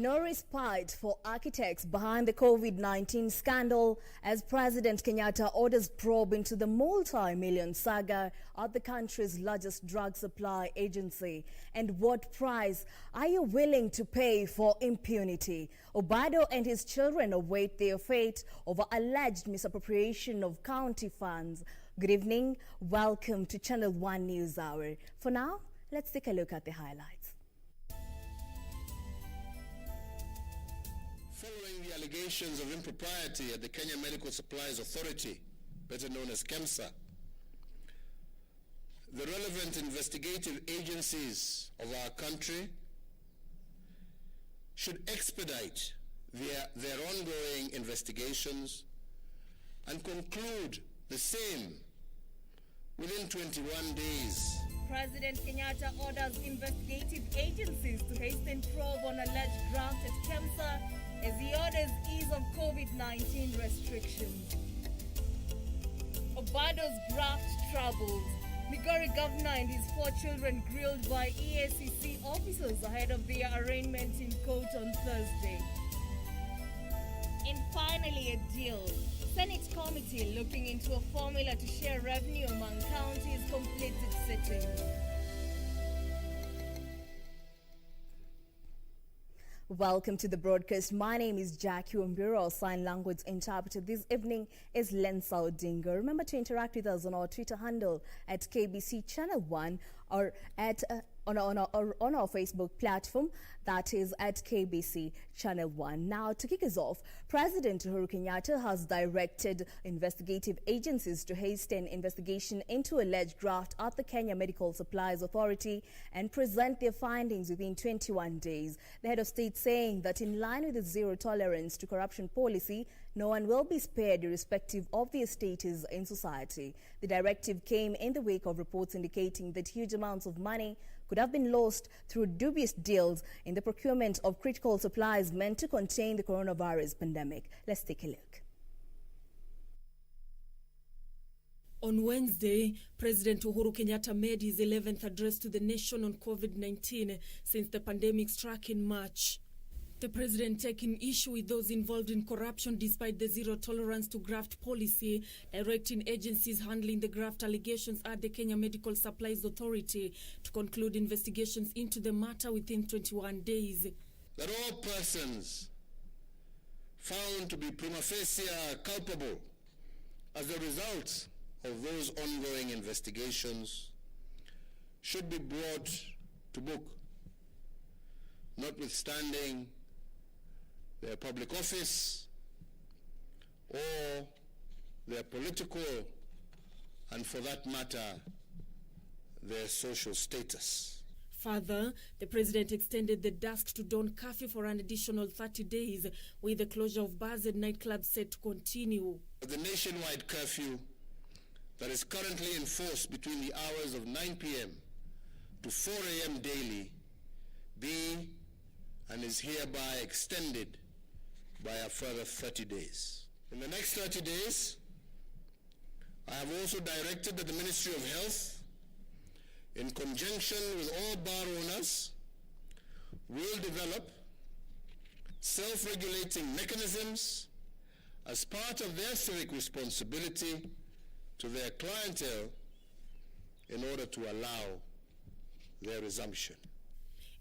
No respite for architects behind the COVID-19 scandal as President Kenyatta orders probe into the multi-million saga at the country's largest drug supply agency. And what price are you willing to pay for impunity? Obado and his children await their fate over alleged misappropriation of county funds. Good evening. Welcome to Channel 1 News Hour. For now, let's take a look at the highlights. Following the allegations of impropriety at the Kenya Medical Supplies Authority, better known as KEMSA, the relevant investigative agencies of our country should expedite their ongoing investigations and conclude the same within 21 days. President Kenyatta orders investigative agencies to hasten probe on alleged graft at KEMSA as he orders ease of COVID-19 restrictions. Obado's graft troubles. Migori governor and his 4 children grilled by EACC officers ahead of their arraignment in court on Thursday. And finally, a deal. Senate committee looking into a formula to share revenue among counties completed sitting. Welcome to the broadcast. My name is Jacky, Wambiru. Our sign language interpreter this evening is Lensa Odinga. Remember to interact with us on our Twitter handle at KBC Channel 1 or at on our Facebook platform, that is at KBC Channel 1. Now, to kick us off, President Uhuru Kenyatta has directed investigative agencies to hasten investigation into alleged graft at the Kenya Medical Supplies Authority and present their findings within 21 days. The head of state saying that in line with the zero tolerance to corruption policy, no one will be spared irrespective of their status in society. The directive came in the wake of reports indicating that huge amounts of money could have been lost through dubious deals in the procurement of critical supplies meant to contain the coronavirus pandemic. Let's take a look. On Wednesday, President Uhuru Kenyatta made his 11th address to the nation on COVID-19 since the pandemic struck in March. The president taking issue with those involved in corruption despite the zero tolerance to graft policy, directing agencies handling the graft allegations at the Kenya Medical Supplies Authority to conclude investigations into the matter within 21 days. That all persons found to be prima facie culpable as a result of those ongoing investigations should be brought to book, notwithstanding their public office or their political, and for that matter, their social status. Further, the president extended the dusk to dawn curfew for an additional 30 days, with the closure of bars and nightclubs set to continue. The nationwide curfew that is currently enforced between the hours of 9 p.m. to 4 a.m. daily be and is hereby extended by a further 30 days. In the next 30 days, I have also directed that the Ministry of Health, in conjunction with all bar owners, will develop self-regulating mechanisms as part of their civic responsibility to their clientele in order to allow their resumption.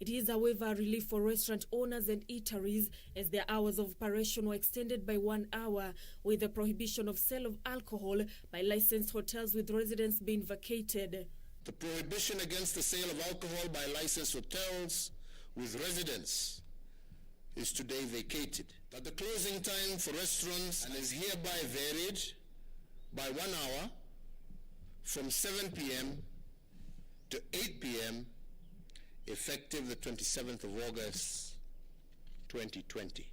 It is, however, relief for restaurant owners and eateries as their hours of operation were extended by 1 hour, with the prohibition of sale of alcohol by licensed hotels with residents being vacated. The prohibition against the sale of alcohol by licensed hotels with residents is today vacated. That the closing time for restaurants is hereby varied by 1 hour from 7 p.m. to 8 p.m. effective the 27th of August, 2020.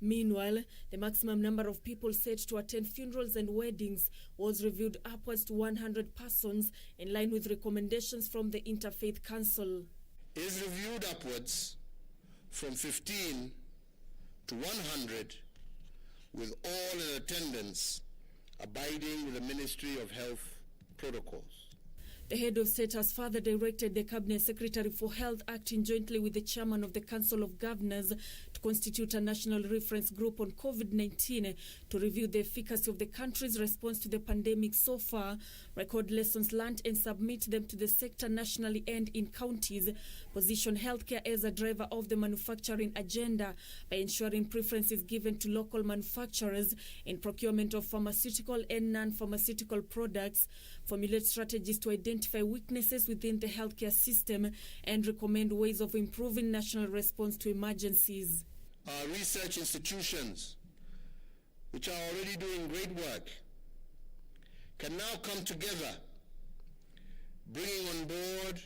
Meanwhile, the maximum number of people set to attend funerals and weddings was reviewed upwards to 100 persons in line with recommendations from the Interfaith Council. Is reviewed upwards from 15 to 100 with all in attendance abiding with the Ministry of Health protocols. The head of state has further directed the Cabinet Secretary for Health, acting jointly with the chairman of the Council of Governors, to constitute a national reference group on COVID-19 to review the efficacy of the country's response to the pandemic so far, record lessons learned and submit them to the sector nationally and in counties, position healthcare as a driver of the manufacturing agenda by ensuring preferences given to local manufacturers in procurement of pharmaceutical and non-pharmaceutical products, formulate strategies to identify weaknesses within the healthcare system, and recommend ways of improving national response to emergencies. Our research institutions, which are already doing great work, can now come together, bringing on board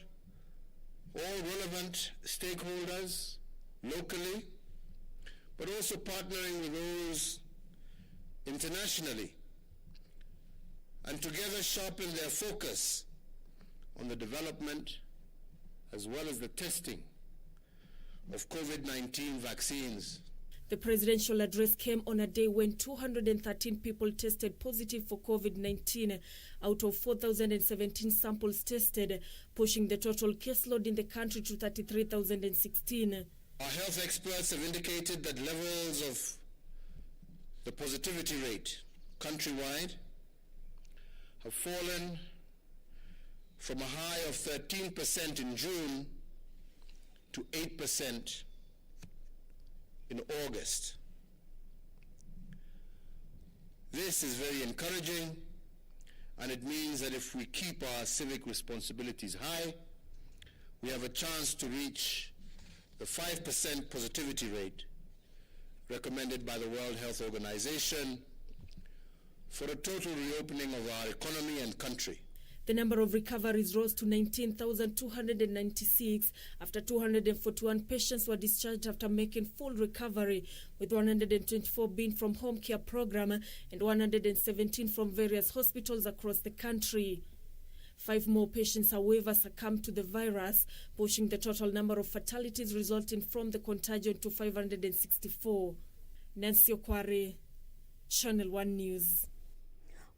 all relevant stakeholders locally, but also partnering with those internationally, and together sharpen their focus on the development as well as the testing of COVID-19 vaccines. The presidential address came on a day when 213 people tested positive for COVID-19 out of 4,017 samples tested, pushing the total caseload in the country to 33,016. Our health experts have indicated that levels of the positivity rate countrywide have fallen from a high of 13% in June to 8% in August. This is very encouraging, and it means that if we keep our civic responsibilities high, we have a chance to reach the 5% positivity rate recommended by the World Health Organization for a total reopening of our economy and country. The number of recoveries rose to 19,296 after 241 patients were discharged after making full recovery, with 124 being from home care program and 117 from various hospitals across the country. 5 more patients, however, succumbed to the virus, pushing the total number of fatalities resulting from the contagion to 564. Nancy Okware, Channel 1 News.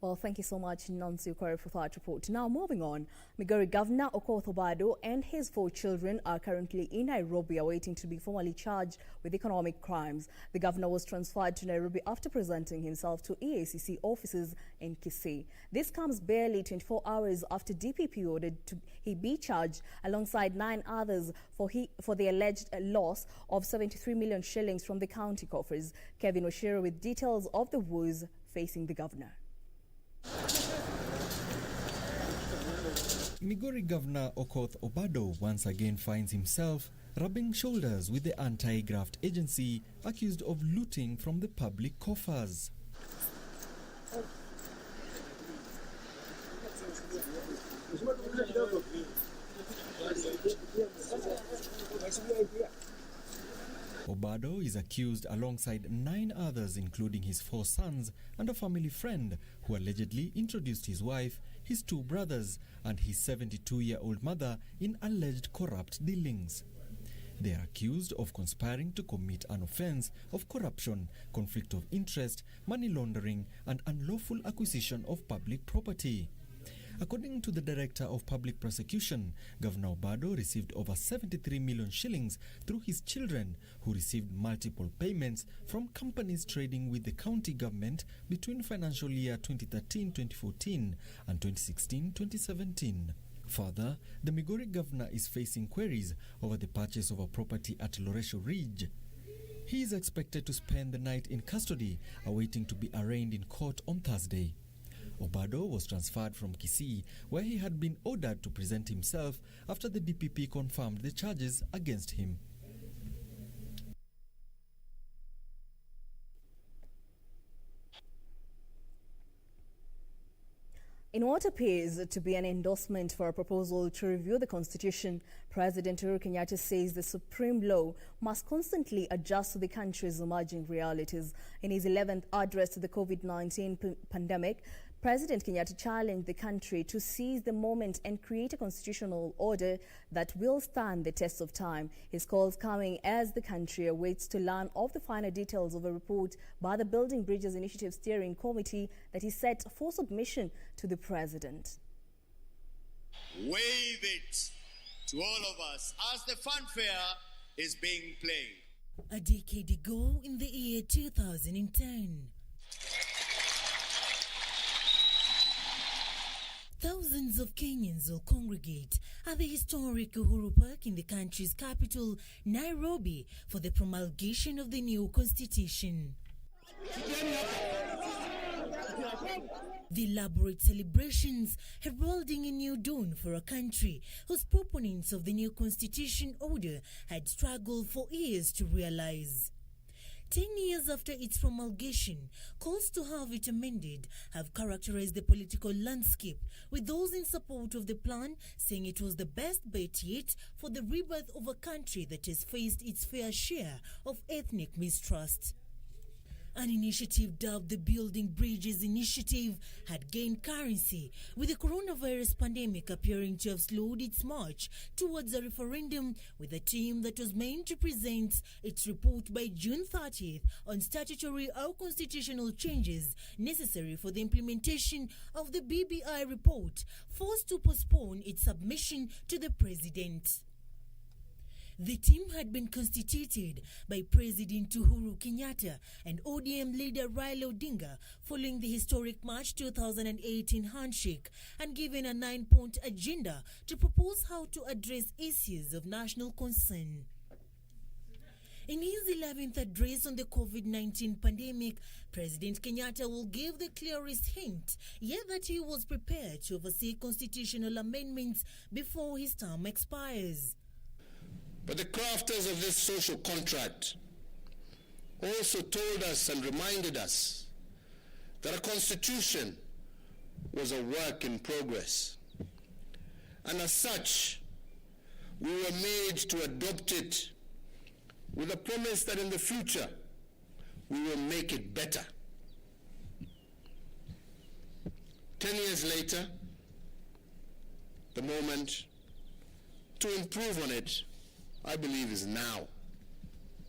Well, thank you so much, Nancy Okware, for that report. Now, moving on, Migori Governor Okoth Obado and his 4 children are currently in Nairobi awaiting to be formally charged with economic crimes. The governor was transferred to Nairobi after presenting himself to EACC offices in Kisii. This comes barely 24 hours after DPP ordered he be charged alongside 9 others for the alleged loss of 73 million shillings from the county coffers. Kevin Oshiro with details of the woes facing the governor. Migori Governor Okoth Obado once again finds himself rubbing shoulders with the anti-graft agency accused of looting from the public coffers. Obado is accused alongside 9 others, including his 4 sons and a family friend who allegedly introduced his wife, his 2 brothers and his 72-year-old mother in alleged corrupt dealings. They are accused of conspiring to commit an offense of corruption, conflict of interest, money laundering and unlawful acquisition of public property. According to the Director of Public Prosecution, Governor Obado received over 73 million shillings through his children, who received multiple payments from companies trading with the county government between financial year 2013-2014 and 2016-2017. Further, the Migori governor is facing queries over the purchase of a property at Loresho Ridge. He is expected to spend the night in custody, awaiting to be arraigned in court on Thursday. Obado was transferred from Kisii, where he had been ordered to present himself after the DPP confirmed the charges against him. In what appears to be an endorsement for a proposal to review the Constitution, President Uhuru Kenyatta says the Supreme Law must constantly adjust to the country's emerging realities. In his 11th address to the COVID-19 pandemic, President Kenyatta challenged the country to seize the moment and create a constitutional order that will stand the test of time. His calls coming as the country awaits to learn of the final details of a report by the Building Bridges Initiative Steering Committee that is set for submission to the President. Wave it to all of us as the fanfare is being played. A decade ago in the year 2010, thousands of Kenyans will congregate at the historic Uhuru Park in the country's capital, Nairobi, for the promulgation of the new constitution. The elaborate celebrations heralding a new dawn for a country whose proponents of the new constitution order had struggled for years to realize. 10 years after its promulgation, calls to have it amended have characterized the political landscape, with those in support of the plan saying it was the best bet yet for the rebirth of a country that has faced its fair share of ethnic mistrust. An initiative dubbed the Building Bridges Initiative had gained currency, with the coronavirus pandemic appearing to have slowed its march towards a referendum, with a team that was meant to present its report by June 30th on statutory or constitutional changes necessary for the implementation of the BBI report, forced to postpone its submission to the president. The team had been constituted by President Uhuru Kenyatta and ODM leader Raila Odinga following the historic March 2018 handshake, and given a 9-point agenda to propose how to address issues of national concern. In his 11th address on the COVID-19 pandemic, President Kenyatta will give the clearest hint, yet that he was prepared to oversee constitutional amendments before his term expires. But the crafters of this social contract also told us and reminded us that a constitution was a work in progress. And as such, we were made to adopt it with a promise that in the future we will make it better. 10 years later, the moment to improve on it, I believe, is now.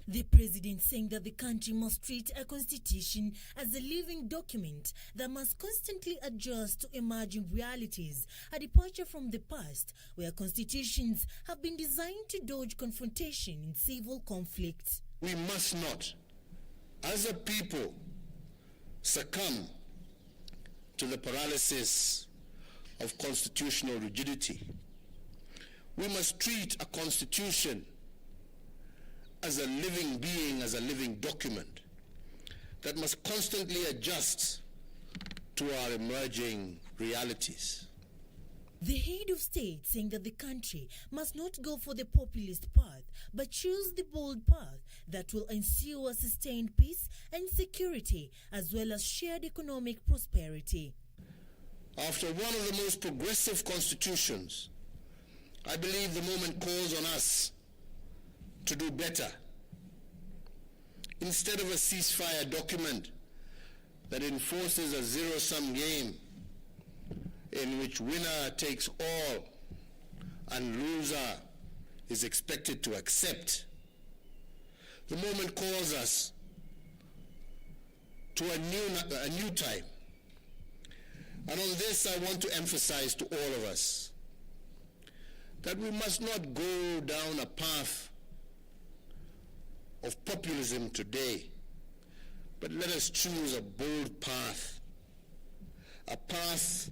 The president saying that the country must treat a constitution as a living document that must constantly adjust to emerging realities, a departure from the past where constitutions have been designed to dodge confrontation in civil conflict. We must not, as a people, succumb to the paralysis of constitutional rigidity. We must treat a constitution as a living being, as a living document that must constantly adjust to our emerging realities. The head of state saying that the country must not go for the populist path, but choose the bold path that will ensure sustained peace and security, as well as shared economic prosperity. After one of the most progressive constitutions, I believe the moment calls on us to do better. Instead of a ceasefire document that enforces a zero-sum game in which winner takes all and loser is expected to accept, the moment calls us to a new time. And on this I want to emphasize to all of us that we must not go down a path of populism today, but let us choose a bold path, a path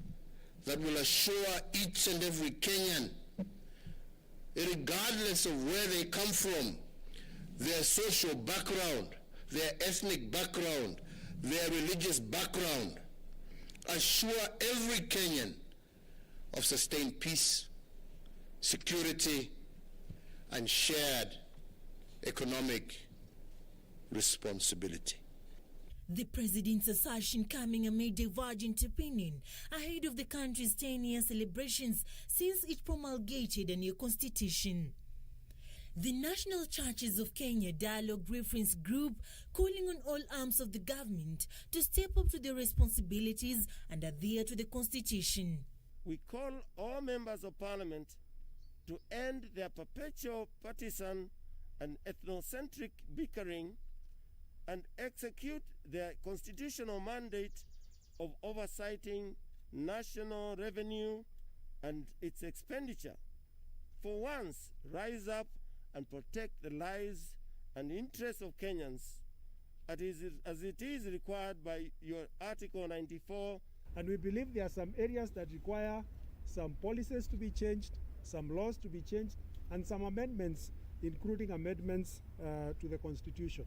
that will assure each and every Kenyan, regardless of where they come from, their social background, their ethnic background, their religious background, assure every Kenyan of sustained peace, security, and shared economic responsibility. The president's assertion coming amid divergent opinion ahead of the country's 10-year celebrations since it promulgated a new constitution. The National Churches of Kenya Dialogue Reference Group calling on all arms of the government to step up to their responsibilities and adhere to the constitution. We call all members of parliament to end their perpetual partisan and ethnocentric bickering and execute their constitutional mandate of oversighting national revenue and its expenditure. For once, rise up and protect the lives and interests of Kenyans as it is required by your Article 94. And we believe there are some areas that require some policies to be changed, some laws to be changed, and some amendments, including amendments to the Constitution.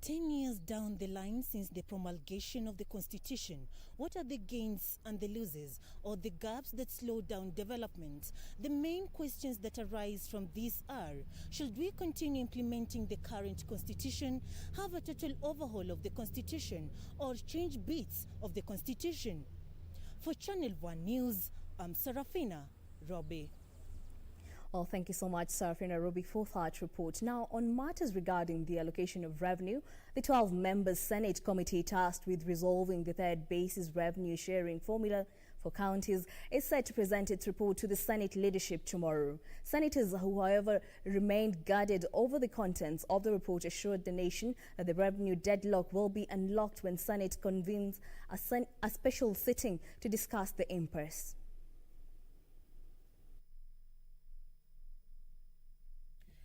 10 years down the line since the promulgation of the Constitution, what are the gains and the losses, or the gaps that slow down development? The main questions that arise from this are: should we continue implementing the current Constitution, have a total overhaul of the Constitution, or change bits of the Constitution? For Channel 1 News, I'm Serafina Robbie. Well, thank you so much, Sarafina Ruby, for that report. Now, on matters regarding the allocation of revenue, the 12-member Senate committee tasked with resolving the third basis revenue sharing formula for counties is set to present its report to the Senate leadership tomorrow. Senators who, however, remained guarded over the contents of the report assured the nation that the revenue deadlock will be unlocked when Senate convenes a special sitting to discuss the impasse.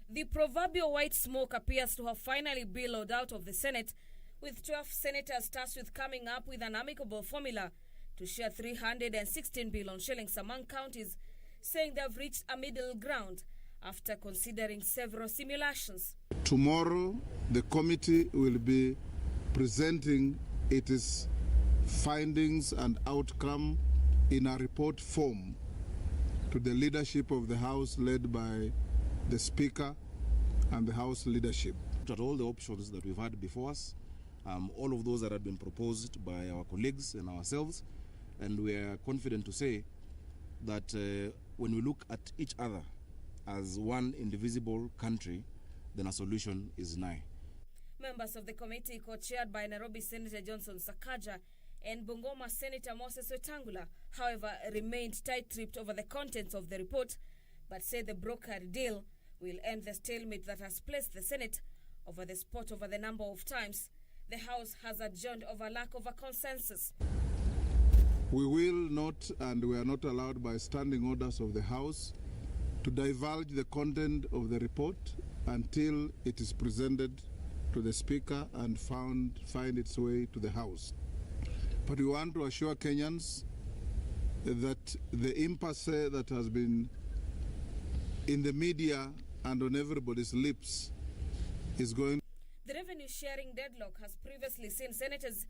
The proverbial white smoke appears to have finally billowed out of the Senate, with 12 senators tasked with coming up with an amicable formula to share 316 billion shillings among counties, saying they have reached a middle ground after considering several simulations. Tomorrow, the committee will be presenting its findings and outcome in a report form to the leadership of the House, led by the Speaker and the House leadership. At all the options that we've had before us, all of those that have been proposed by our colleagues and ourselves, and we are confident to say that when we look at each other as one indivisible country, then a solution is nigh. Members of the committee, co-chaired by Nairobi Senator Johnson Sakaja and Bungoma Senator Moses Wetangula, however, remained tight-tripped over the contents of the report, but say the brokered deal will end the stalemate that has placed the Senate over the spot over the number of times the House has adjourned over lack of a consensus. We will not, and we are not allowed by standing orders of the House, to divulge the content of the report until it is presented to the Speaker and find its way to the House. But we want to assure Kenyans that the impasse that has been in the media and on everybody's lips is going. The revenue sharing deadlock has previously seen senators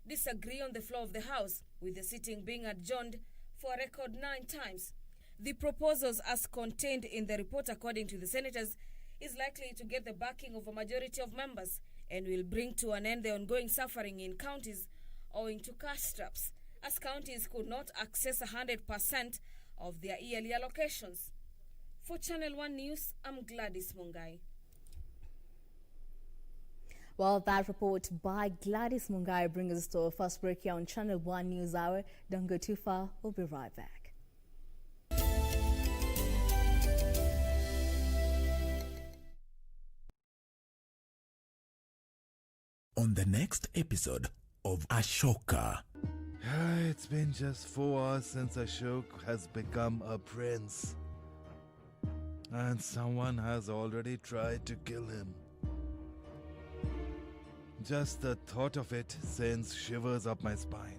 disagree on the floor of the House, with the sitting being adjourned for a record 9 times. The proposals as contained in the report, according to the senators, is likely to get the backing of a majority of members and will bring to an end the ongoing suffering in counties owing to cash straps, as counties could not access 100% of their yearly allocations. For Channel 1 News, I'm Gladys Mungai. Well, that report by Gladys Mungai brings us to our first break here on Channel 1 News Hour. Don't go too far. We'll be right back. On the next episode of Ashoka. It's been just 4 hours since Ashok has become a prince. And someone has already tried to kill him. Just the thought of it sends shivers up my spine.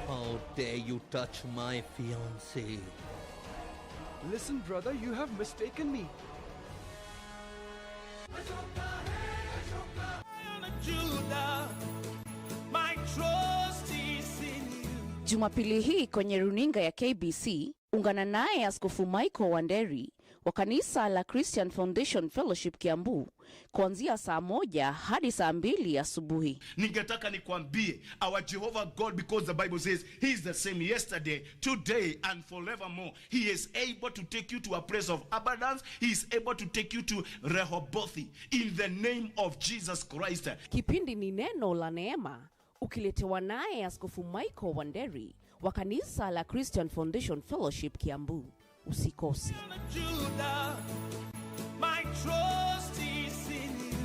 How dare you touch my fiancée? Listen, brother, you have mistaken me. Jumapili hii kwenye runinga ya KBC, ungana naye Askofu Michael Wanderi wa kanisa la Christian Foundation Fellowship Kiambu kuanzia saa 1 hadi saa 2 asubuhi. Ningetaka nikwambie, our Jehovah God, because the Bible says he is the same yesterday, today and forevermore. He is able to take you to a place of abundance. He is able to take you to Rehoboth in the name of Jesus Christ. Kipindi ni neno la neema ukiletewa naye Askofu Michael Wanderi wa kanisa la Christian Foundation Fellowship Kiambu. Usikose. My trust is in you.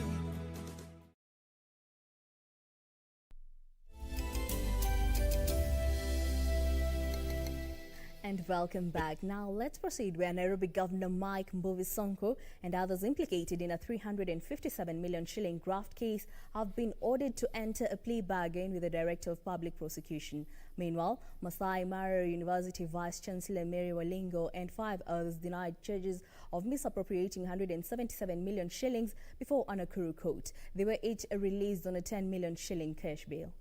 And welcome back. Now let's proceed where Nairobi Governor Mike Mbuvi Sonko and others implicated in a 357 million shilling graft case have been ordered to enter a plea bargain with the Director of Public Prosecution. Meanwhile, Masai Mara University Vice Chancellor Mary Walingo and 5 others denied charges of misappropriating 177 million shillings before a Nakuru court. They were each released on a 10 million shilling cash bail.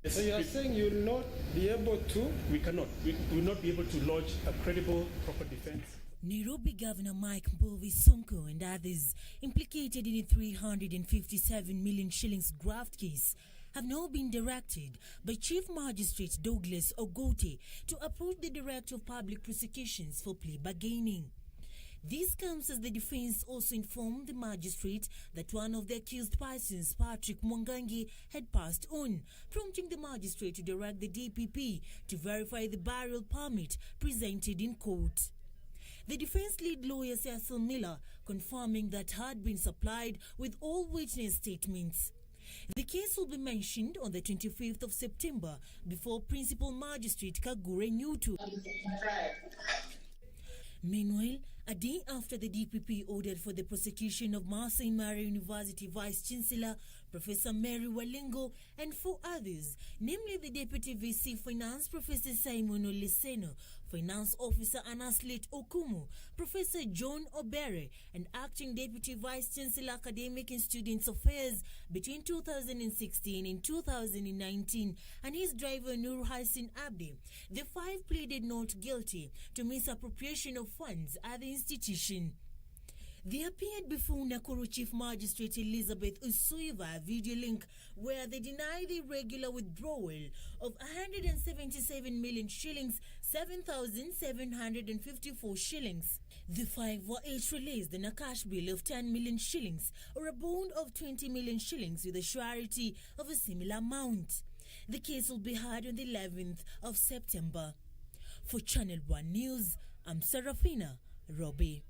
So you are saying you will not be able to? We cannot. We will not be able to lodge a credible, proper defense. Nairobi Governor Mike Mbuvi Sonko and others implicated in a 357 million shillings graft case have now been directed by Chief Magistrate Douglas Ogote to approach the Director of Public Prosecutions for plea bargaining. This comes as the defense also informed the magistrate that one of the accused persons, Patrick Mwangangi, had passed on, prompting the magistrate to direct the DPP to verify the burial permit presented in court. The defense lead lawyer Cecil Miller confirming that had been supplied with all witness statements. The case will be mentioned on the 25th of September before Principal Magistrate Kagure Nyutu. Meanwhile, a day after the DPP ordered for the prosecution of Masai Mara University Vice Chancellor Professor Mary Walingo and 4 others, namely the Deputy VC Finance Professor Simon Oleseno, Finance Officer Anaslet Okumu, Professor John Obere, and Acting Deputy Vice Chancellor Academic and Students Affairs between 2016 and 2019, and his driver Nur Hassan Abdi. The 5 pleaded not guilty to misappropriation of funds at the institution. They appeared before Nakuru Chief Magistrate Elizabeth Usuiva video link where they deny the irregular withdrawal of 177 million shillings, 7,754 shillings. The 5 were each released in a cash bill of 10 million shillings or a bond of 20 million shillings with a surety of a similar amount. The case will be heard on the 11th of September. For Channel 1 News, I'm Serafina Robbie.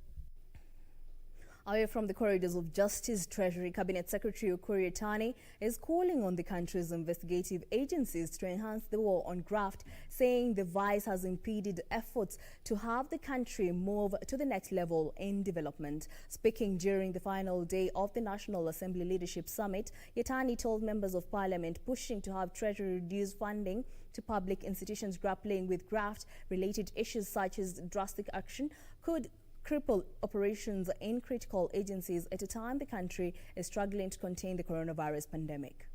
Away from the corridors of justice, Treasury Cabinet Secretary Ukur Yatani is calling on the country's investigative agencies to enhance the war on graft, saying the vice has impeded efforts to have the country move to the next level in development. Speaking during the final day of the National Assembly Leadership Summit, Yatani told members of parliament pushing to have Treasury reduce funding to public institutions grappling with graft-related issues such as drastic action could cripple operations in critical agencies at a time the country is struggling to contain the coronavirus pandemic.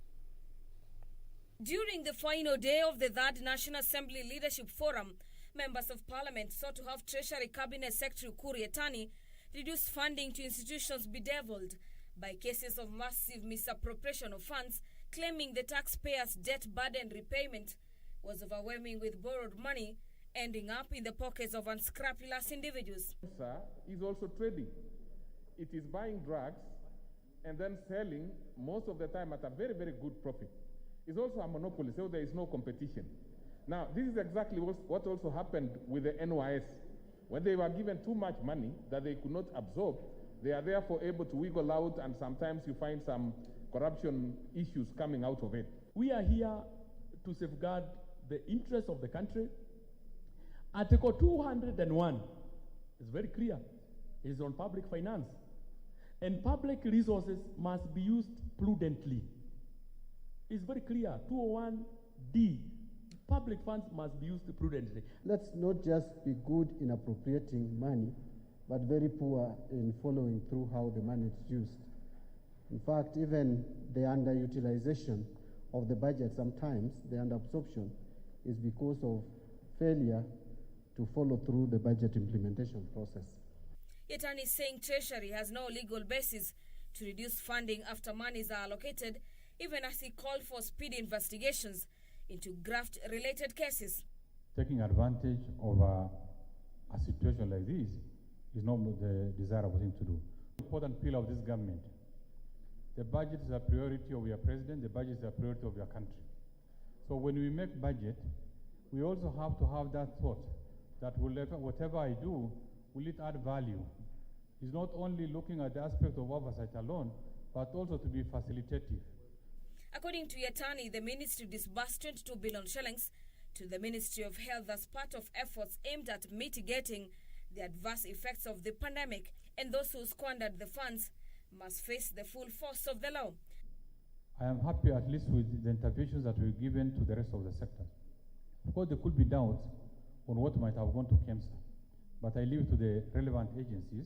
During the final day of the 3rd National Assembly Leadership Forum, members of parliament sought to have Treasury Cabinet Secretary Ukur Yatani reduce funding to institutions bedeviled by cases of massive misappropriation of funds, claiming the taxpayers' debt burden repayment was overwhelming with borrowed money ending up in the pockets of unscrupulous individuals. Is also trading. It is buying drugs and then selling most of the time at a very, very good profit. It's also a monopoly, so there is no competition. Now, this is exactly what also happened with the NYS. When they were given too much money that they could not absorb, they are therefore able to wiggle out, and sometimes you find some corruption issues coming out of it. We are here to safeguard the interests of the country. Article 201 is very clear. It is on public finance. And public resources must be used prudently. It's very clear. 201D, public funds must be used prudently. Let's not just be good in appropriating money, but very poor in following through how the money is used. In fact, even the underutilization of the budget sometimes, the underabsorption, is because of failure to follow through the budget implementation process. Yatani is saying Treasury has no legal basis to reduce funding after monies are allocated, even as he called for speedy investigations into graft-related cases. Taking advantage of a situation like this is not the desirable thing to do. The important pillar of this government The budget is a priority of your president, the budget is a priority of your country. So when we make budget, we also have to have that thought that whatever I do, will it add value? It's not only looking at the aspect of oversight alone, but also to be facilitative. According to Yatani, the ministry disbursed 22 billion shillings to the Ministry of Health as part of efforts aimed at mitigating the adverse effects of the pandemic, and those who squandered the funds must face the full force of the law. I am happy at least with the interventions that were given to the rest of the sectors. Of course, there could be doubts on what might have gone to KEMSA, but I leave it to the relevant agencies,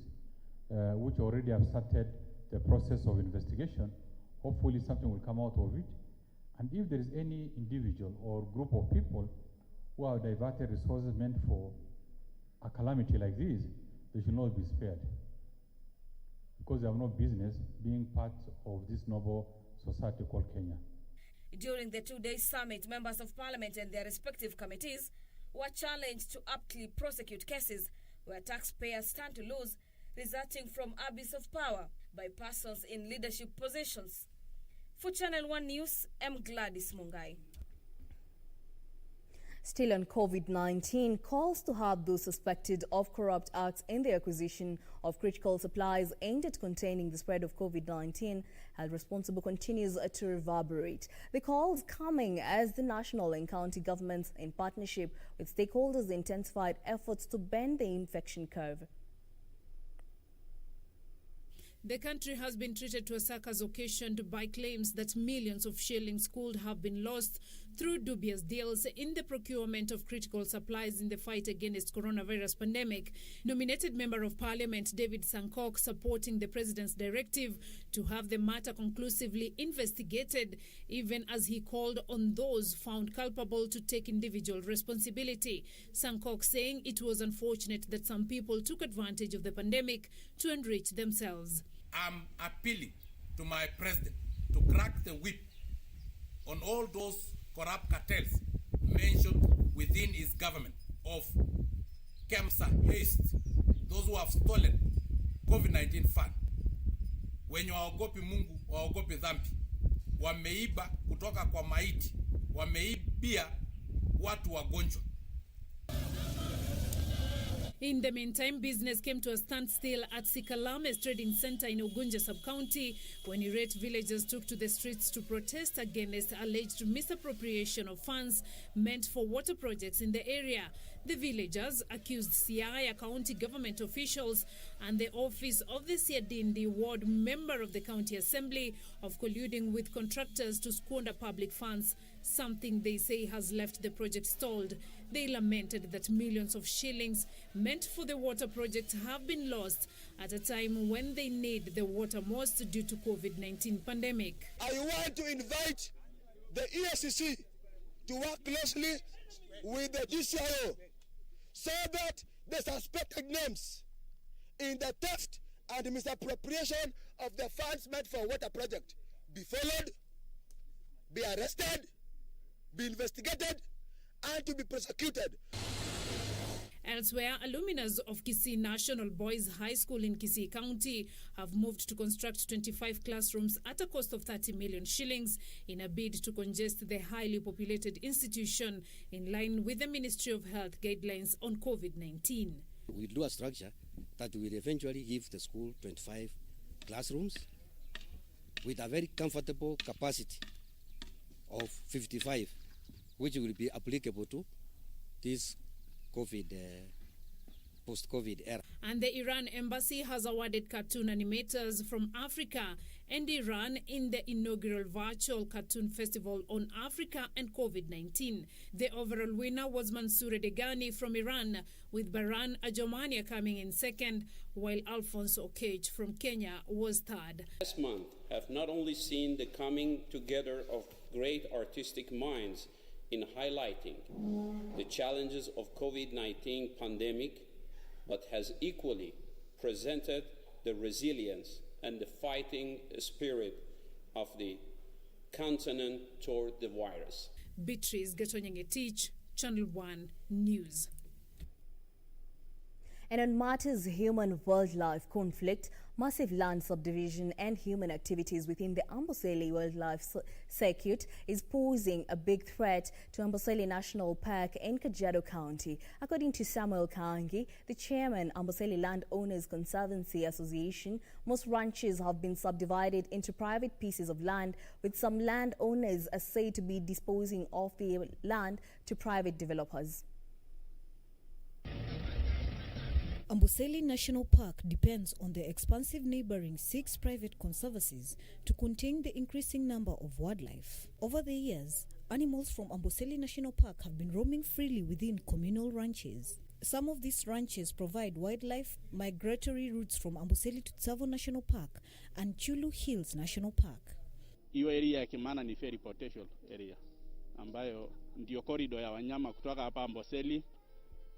which already have started the process of investigation. Hopefully something will come out of it. And if there is any individual or group of people who have diverted resources meant for a calamity like this, they should not be spared, because they have no business being part of this noble society called Kenya. During the two-day summit, members of parliament and their respective committees were challenged to aptly prosecute cases where taxpayers stand to lose, resulting from abuse of power by persons in leadership positions. For Channel 1 News, I'm Gladys Mungai. Still on COVID-19, calls to have those suspected of corrupt acts in the acquisition of critical supplies aimed at containing the spread of COVID-19 held responsible continues to reverberate. The calls coming as the national and county governments, in partnership with stakeholders, intensified efforts to bend the infection curve. The country has been treated to a circus occasioned by claims that millions of shillings could have been lost through dubious deals in the procurement of critical supplies in the fight against coronavirus pandemic. Nominated Member of Parliament David Sankok supporting the President's directive to have the matter conclusively investigated, even as he called on those found culpable to take individual responsibility. Sankok saying it was unfortunate that some people took advantage of the pandemic to enrich themselves. I'm appealing to my president to crack the whip on all those corrupt cartels mentioned within his government of KEMSA, haste, those who have stolen COVID-19 fund. Wenye waogopi Mungu, waogopi dhambi. Wameiba kutoka kwa maiti, wameibia watu wagonjwa. In the meantime, business came to a standstill at Sikalame's trading center in Ugunja sub-county when irate villagers took to the streets to protest against alleged misappropriation of funds meant for water projects in the area. The villagers accused Siaya county government officials and the office of the Siadindi ward member of the county assembly of colluding with contractors to squander public funds, something they say has left the project stalled. They lamented that millions of shillings meant for the water project have been lost at a time when they need the water most due to COVID-19 pandemic. I want to invite the EACC to work closely with the DCIO so that the suspected names in the theft and misappropriation of the funds meant for water project be followed, be arrested, be investigated, and to be prosecuted. Elsewhere, alumni of Kisii National Boys High School in Kisii County have moved to construct 25 classrooms at a cost of 30 million shillings in a bid to congest the highly populated institution in line with the Ministry of Health guidelines on COVID-19. We'll do a structure that will eventually give the school 25 classrooms with a very comfortable capacity of 55, which will be applicable to this post-COVID era. And the Iran embassy has awarded cartoon animators from Africa and Iran in the inaugural virtual cartoon festival on Africa and COVID-19. The overall winner was Mansour Degani from Iran, with Baran Ajomania coming in second, while Alphonse Okech from Kenya was third. This month have not only seen the coming together of great artistic minds in highlighting the challenges of COVID-19 pandemic, but has equally presented the resilience and the fighting spirit of the continent toward the virus. Beatrice Gatonyangetich, Channel 1 News. And on matters human-wildlife conflict, massive land subdivision and human activities within the Amboseli Wildlife Circuit is posing a big threat to Amboseli National Park in Kajiado County. According to Samuel Kangi, the chairman, Amboseli Landowners Conservancy Association, most ranches have been subdivided into private pieces of land, with some landowners are said to be disposing of the land to private developers. Amboseli National Park depends on the expansive neighboring 6 private conservancies to contain the increasing number of wildlife. Over the years, animals from Amboseli National Park have been roaming freely within communal ranches. Some of these ranches provide wildlife migratory routes from Amboseli to Tsavo National Park and Chulu Hills National Park. Hiyo area ya Kimana ni very potential area ambayo ndio corridor ya wanyama kutoka hapa Amboseli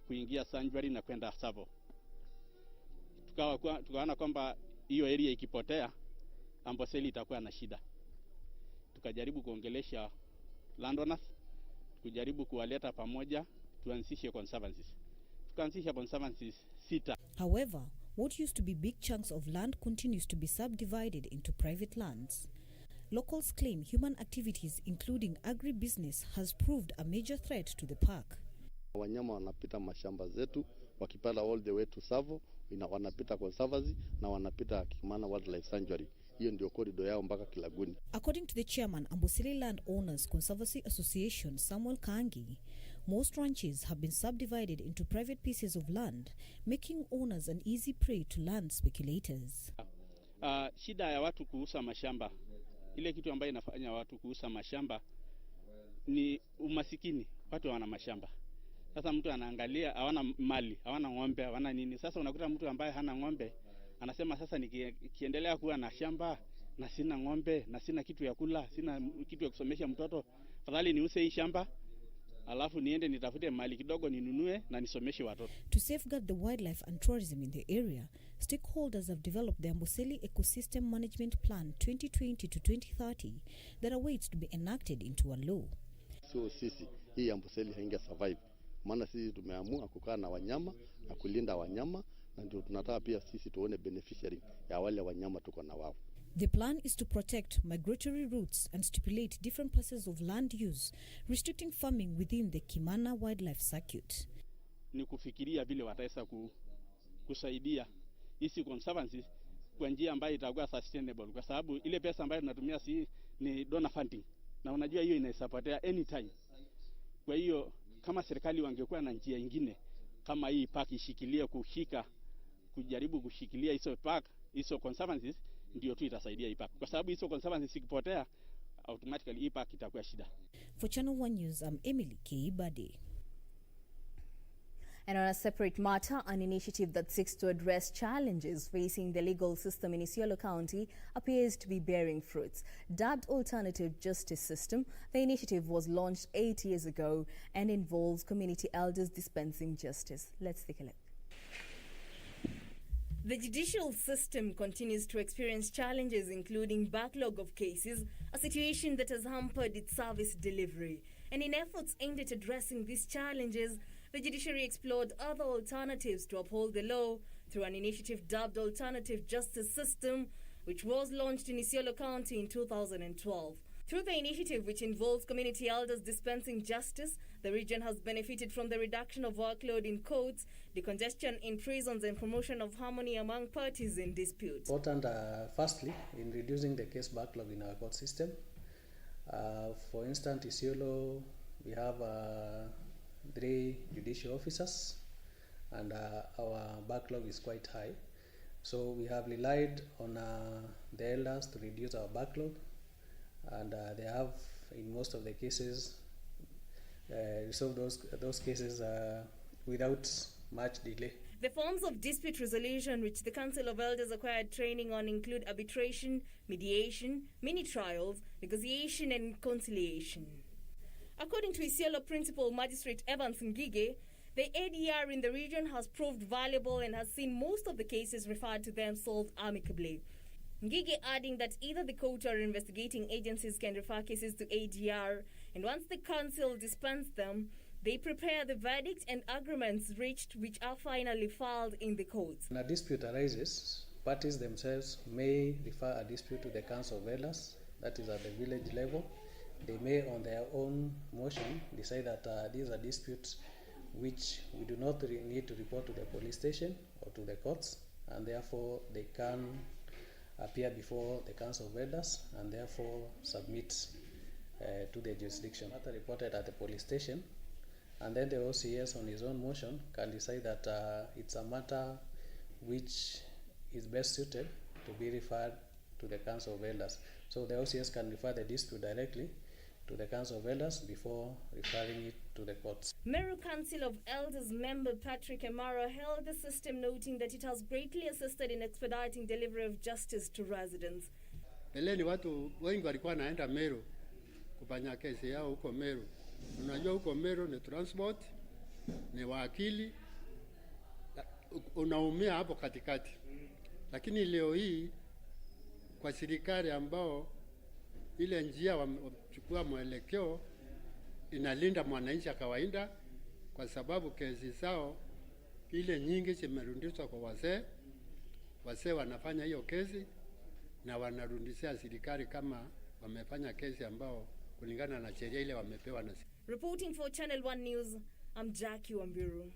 kuingia sanctuary na kwenda Tsavo. Tukaona kwamba hiyo area ikipotea Amboseli itakuwa na shida. Tukajaribu kuongelesha landowners, kujaribu kuwaleta pamoja tuanzishe conservancies. Tukaanzisha conservancies 6. However, what used to be big chunks of land continues to be subdivided into private lands. Locals claim human activities including agribusiness has proved a major threat to the park. Wanyama wanapita mashamba zetu wakipanda all the way to Tsavo, wanapita conservancy na wanapita Kimana Wildlife Sanctuary. Hiyo ndio corridor yao mpaka Kilaguni. According to the chairman, Amboseli Landowners Conservancy Association, Samuel Kangi, most ranches have been subdivided into private pieces of land, making owners an easy prey to land speculators. Shida ya watu kuuza mashamba, ile kitu ambayo inafanya watu kuuza mashamba ni umasikini. Watu wana mashamba. Sasa mtu anaangalia hawana mali, hawana ng'ombe, hawana nini. Sasa unakuta mtu ambaye hana ng'ombe anasema sasa nikiendelea kuwa na shamba na sina ng'ombe na sina kitu ya kula, sina kitu ya kusomesha mtoto, afadhali niuse hii shamba alafu niende nitafute mali kidogo ninunue na nisomeshe watoto. To safeguard the wildlife and tourism in the area, stakeholders have developed the Amboseli Ecosystem Management Plan 2020 to 2030 that awaits to be enacted into a law. So sisi hii Amboseli hainge survive. Maana sisi tumeamua kukaa na wanyama na kulinda wanyama, na ndio tunataka pia sisi tuone beneficiary ya wale wanyama tuko na wao. The plan is to protect migratory routes and stipulate different parcels of land use, restricting farming within the Kimana Wildlife Circuit. Ni kufikiria vile wataweza kusaidia hizi conservancies kwa njia ambayo itakuwa sustainable, kwa sababu ile pesa ambayo tunatumia ni donor funding, na unajua hiyo inaisapotea anytime. Kwa hiyo kama serikali wangekuwa na njia nyingine kama hii park ishikilie kujaribu kushikilia hizo park, hizo conservancies, ndio tu itasaidia hii park. Kwa sababu hizo conservancies ikipotea automatically hii park itakuwa shida. For Channel 1 News, I'm Emily Keibade. And on a separate matter, an initiative that seeks to address challenges facing the legal system in Isiolo County appears to be bearing fruits. Dubbed Alternative Justice System, the initiative was launched 8 years ago and involves community elders dispensing justice. Let's take a look. The judicial system continues to experience challenges, including backlog of cases, a situation that has hampered its service delivery. And in efforts aimed at addressing these challenges, the judiciary explored other alternatives to uphold the law through an initiative dubbed Alternative Justice System, which was launched in Isiolo County in 2012. Through the initiative, which involves community elders dispensing justice, the region has benefited from the reduction of workload in courts, decongestion in prisons, and promotion of harmony among parties in dispute. Important, firstly, in reducing the case backlog in our court system. For instance, Isiolo, we have 3 judicial officers, and our backlog is quite high. So we have relied on the elders to reduce our backlog, and they have, in most of the cases, resolved those cases without much delay. The forms of dispute resolution which the Council of Elders acquired training on include arbitration, mediation, mini-trials, negotiation, and conciliation. According to Isiolo Principal Magistrate Evans Ngige, the ADR in the region has proved valuable and has seen most of the cases referred to them solved amicably. Ngige adding that either the court or investigating agencies can refer cases to ADR, and once the council dispense them, They prepare the verdict and agreements reached, which are finally filed in the courts. When a dispute arises, parties themselves may refer a dispute to the Council of Elders, that is at the village level. They may, on their own motion, decide that these are disputes which we do not need to report to the police station or to the courts, and therefore they can appear before the Council of Elders and therefore submit to the jurisdiction. Matter reported at the police station, and then the OCS on his own motion can decide that it's a matter which is best suited to be referred to the Council of Elders. So the OCS can refer the dispute directly to the Council of Elders before referring it to the courts. Meru Council of Elders member Patrick Emaro held the system, noting that it has greatly assisted in expediting delivery of justice to residents. Eleni watu wengi walikuwa naenda Meru kufanya kesi yao huko Meru. Unajua huko Meru ni transport, ni wakili, unaumia hapo katikati. Lakini leo hii kwa serikali ambao ile njia wachukua mwelekeo inalinda mwananchi wa kawaida, kwa sababu kesi zao ile nyingi zimerudishwa kwa wazee. Wazee wanafanya hiyo kesi na wanarudishia serikali kama wamefanya kesi ambao kulingana na sheria ile wamepewa na. Reporting for Channel 1 News, I'm Jacky Wambiru.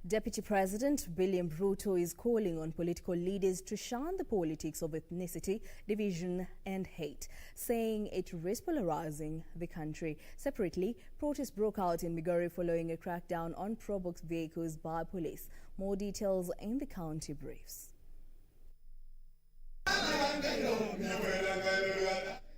Deputy President William Ruto is calling on political leaders to shun the politics of ethnicity, division and hate, saying it risks polarizing the country. Separately, protests broke out in Migori following a crackdown on pro-box vehicles by police. More details in the county briefs.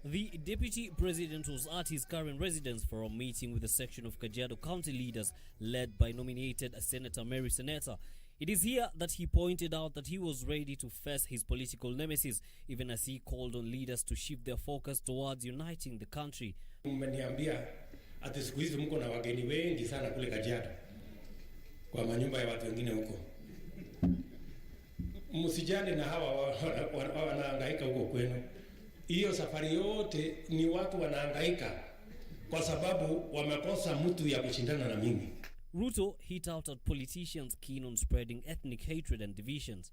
The Deputy President was at his current residence for a meeting with a section of Kajiado County leaders led by nominated Senator Mary Seneta. It is here that he pointed out that he was ready to face his political nemesis, even as he called on leaders to shift their focus towards uniting the country. Mmeniambia ati siku hizi mko na wageni wengi sana kule Kajiado kwa manyumba ya watu wengine huko. Msijane na hawa wanahangaika huko kwenu. Hiyo safari yote ni watu wanahangaika kwa sababu wamekosa mtu ya kushindana na mimi. Ruto hit out at politicians keen on spreading ethnic hatred and divisions.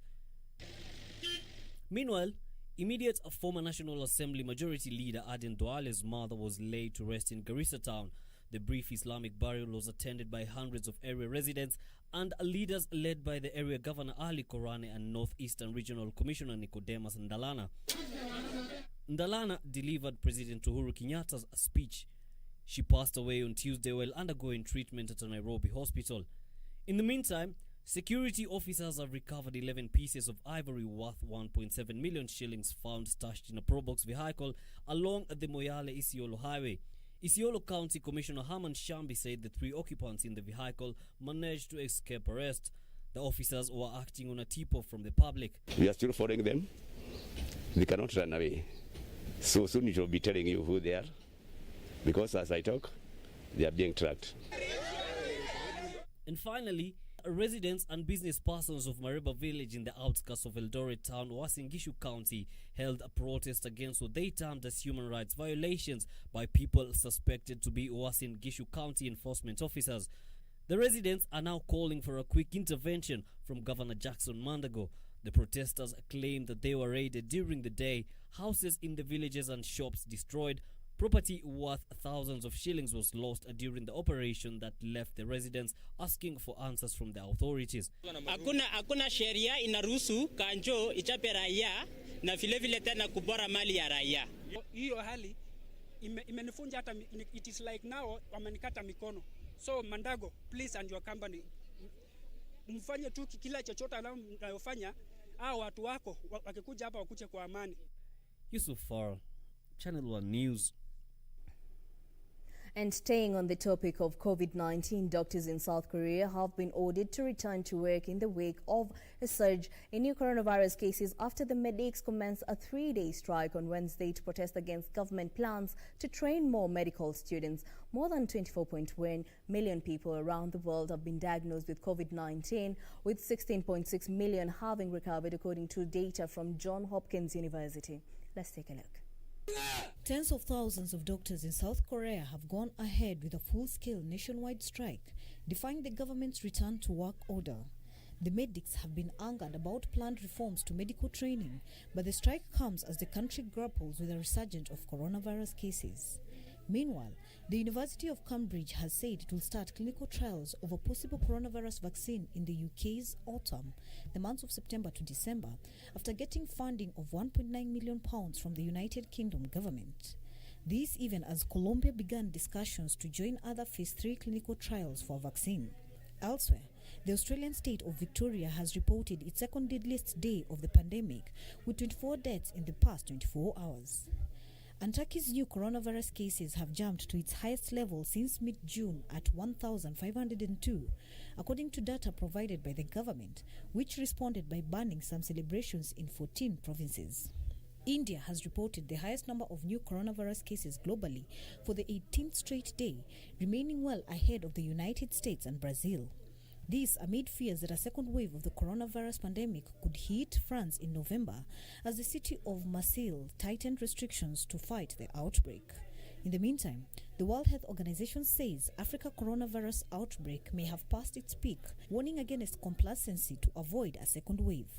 Meanwhile, immediate former National Assembly Majority Leader Aden Duale's mother was laid to rest in Garissa town. The brief Islamic burial was attended by hundreds of area residents and leaders led by the area Governor Ali Korane and Northeastern Regional Commissioner Nicodemus Ndalana. Ndalana delivered President Uhuru Kenyatta's speech. She passed away on Tuesday while undergoing treatment at a Nairobi hospital. In the meantime, security officers have recovered 11 pieces of ivory worth 1.7 million shillings found stashed in a pro-box vehicle along the Moyale-Isiolo highway. Isiolo County Commissioner Herman Shambi said the 3 occupants in the vehicle managed to escape arrest. The officers were acting on a tip-off from the public. We are still following them. They cannot run away. So soon it will be telling you who they are, because as I talk, they are being tracked. And finally, residents and business persons of Mariba village in the outskirts of Eldoret town, Uasin Gishu County, held a protest against what they termed as human rights violations by people suspected to be Uasin Gishu County enforcement officers. The residents are now calling for a quick intervention from Governor Jackson Mandago. The protesters claim that they were raided during the day, houses in the villages and shops destroyed, property worth thousands of shillings was lost during the operation that left the residents asking for answers from the authorities. Hakuna sheria inaruhusu kanjo ichape raia na vile vile tena kubora mali ya raia. Hiyo hali imenifunja hata, it is like now wamenikata mikono. So Mandago, please, and your company, mfanye tu kila chochote anayofanya, hao watu wako wakikuja hapa wakuje kwa amani. Yusuf Farah, Channel 1 News. And staying on the topic of COVID-19, doctors in South Korea have been ordered to return to work in the wake of a surge in new coronavirus cases after the medics commenced a 3-day strike on Wednesday to protest against government plans to train more medical students. More than 24.1 million people around the world have been diagnosed with COVID-19, with 16.6 million having recovered, according to data from Johns Hopkins University. Let's take a look. Tens of thousands of doctors in South Korea have gone ahead with a full-scale nationwide strike, defying the government's return to work order. The medics have been angered about planned reforms to medical training, but the strike comes as the country grapples with a resurgence of coronavirus cases. Meanwhile, the University of Cambridge has said it will start clinical trials of a possible coronavirus vaccine in the UK's autumn, the months of September to December, after getting funding of £1.9 million from the United Kingdom government. This even as Colombia began discussions to join other phase 3 clinical trials for a vaccine. Elsewhere, the Australian state of Victoria has reported its second deadliest day of the pandemic, with 24 deaths in the past 24 hours. And Turkey's new coronavirus cases have jumped to its highest level since mid-June at 1,502, according to data provided by the government, which responded by banning some celebrations in 14 provinces. India has reported the highest number of new coronavirus cases globally for the 18th straight day, remaining well ahead of the United States and Brazil. This amid fears that a second wave of the coronavirus pandemic could hit France in November as the city of Marseille tightened restrictions to fight the outbreak. In the meantime, the World Health Organization says Africa coronavirus outbreak may have passed its peak, warning against complacency to avoid a second wave.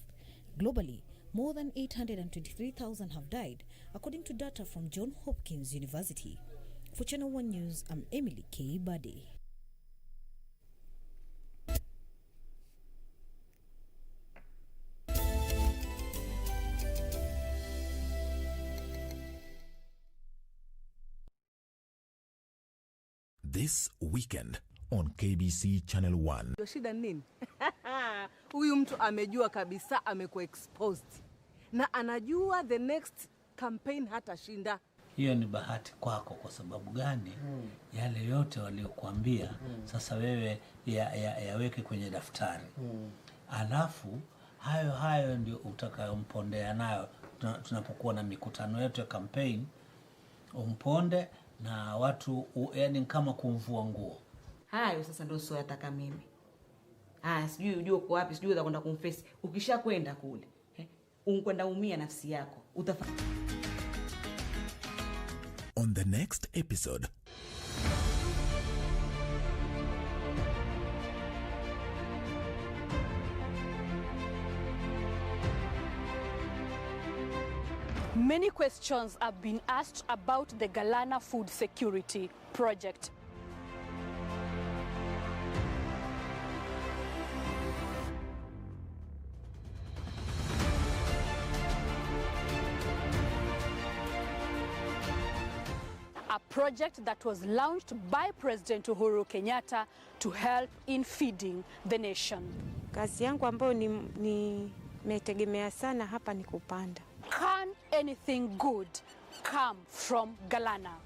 Globally, more than 823,000 have died, according to data from Johns Hopkins University. For Channel 1 News, I'm Emily K. Bade. This weekend on KBC Channel 1. Shida nini? Huyu mtu amejua kabisa amekuwa exposed. Na anajua the next campaign hatashinda. Hiyo ni bahati kwako. Kwa sababu gani? Yale yote waliokuambia sasa wewe yaweke kwenye daftari. Alafu hayo ndio utakayompondea nayo tunapokuwa na mikutano yetu ya campaign. Umponde na watu yani kama kumvua nguo. Hayo sasa ndio sio yataka mimi. Sijui ujue uko wapi, sijui utakwenda kumface. Ukishakwenda kule, unkwenda umia nafsi yako. On the next episode, many questions have been asked about the Galana Food Security Project. A project that was launched by President Uhuru Kenyatta to help in feeding the nation. Kazi yangu ambayo nimetegemea sana hapa ni kupanda. Can anything good come from Galana?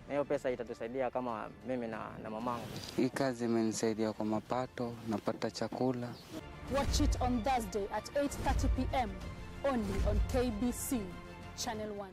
Hiyo pesa itatusaidia kama mimi na mamangu. Hii kazi imenisaidia kwa mapato, napata chakula. Watch it on Thursday at 8:30 p.m. only on KBC Channel 1.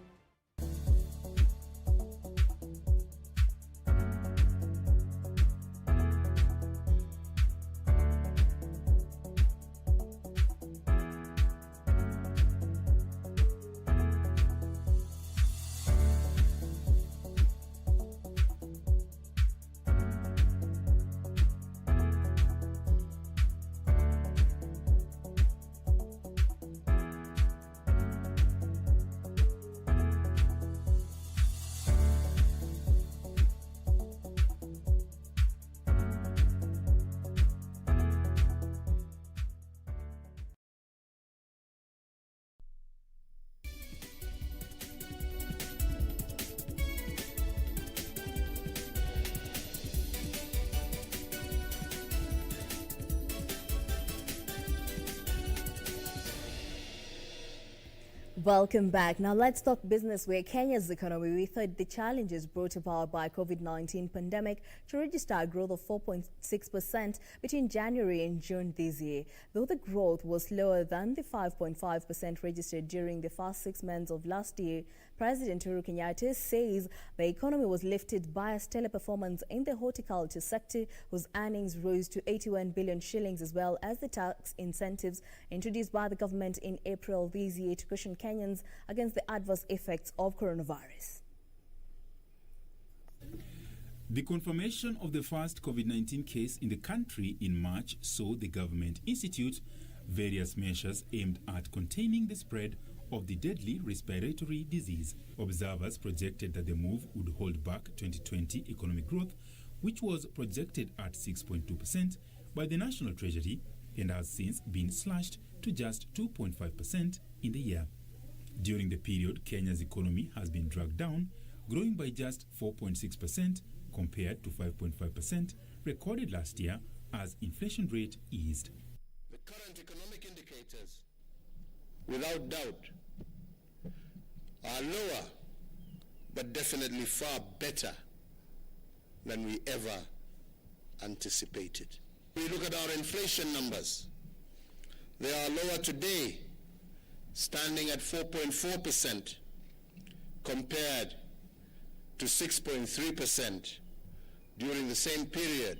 Welcome back. Now let's talk business, where Kenya's economy withstood the challenges brought about by COVID-19 pandemic to register a growth of 4.6% between January and June this year. Though the growth was lower than the 5.5% registered during the first 6 months of last year, President Uhuru Kenyatta says the economy was lifted by a stellar performance in the horticulture sector, whose earnings rose to 81 billion shillings, as well as the tax incentives introduced by the government in April this year to cushion Kenyans against the adverse effects of coronavirus. The confirmation of the first COVID-19 case in the country in March saw the government institute various measures aimed at containing the spread of the deadly respiratory disease. Observers projected that the move would hold back 2020 economic growth, which was projected at 6.2% by the National Treasury and has since been slashed to just 2.5% in the year. During the period, Kenya's economy has been dragged down, growing by just 4.6% compared to 5.5% recorded last year as inflation rate eased. The current economic indicators, without doubt, are lower, but definitely far better than we ever anticipated. We look at our inflation numbers. They are lower today, standing at 4.4% compared to 6.3% during the same period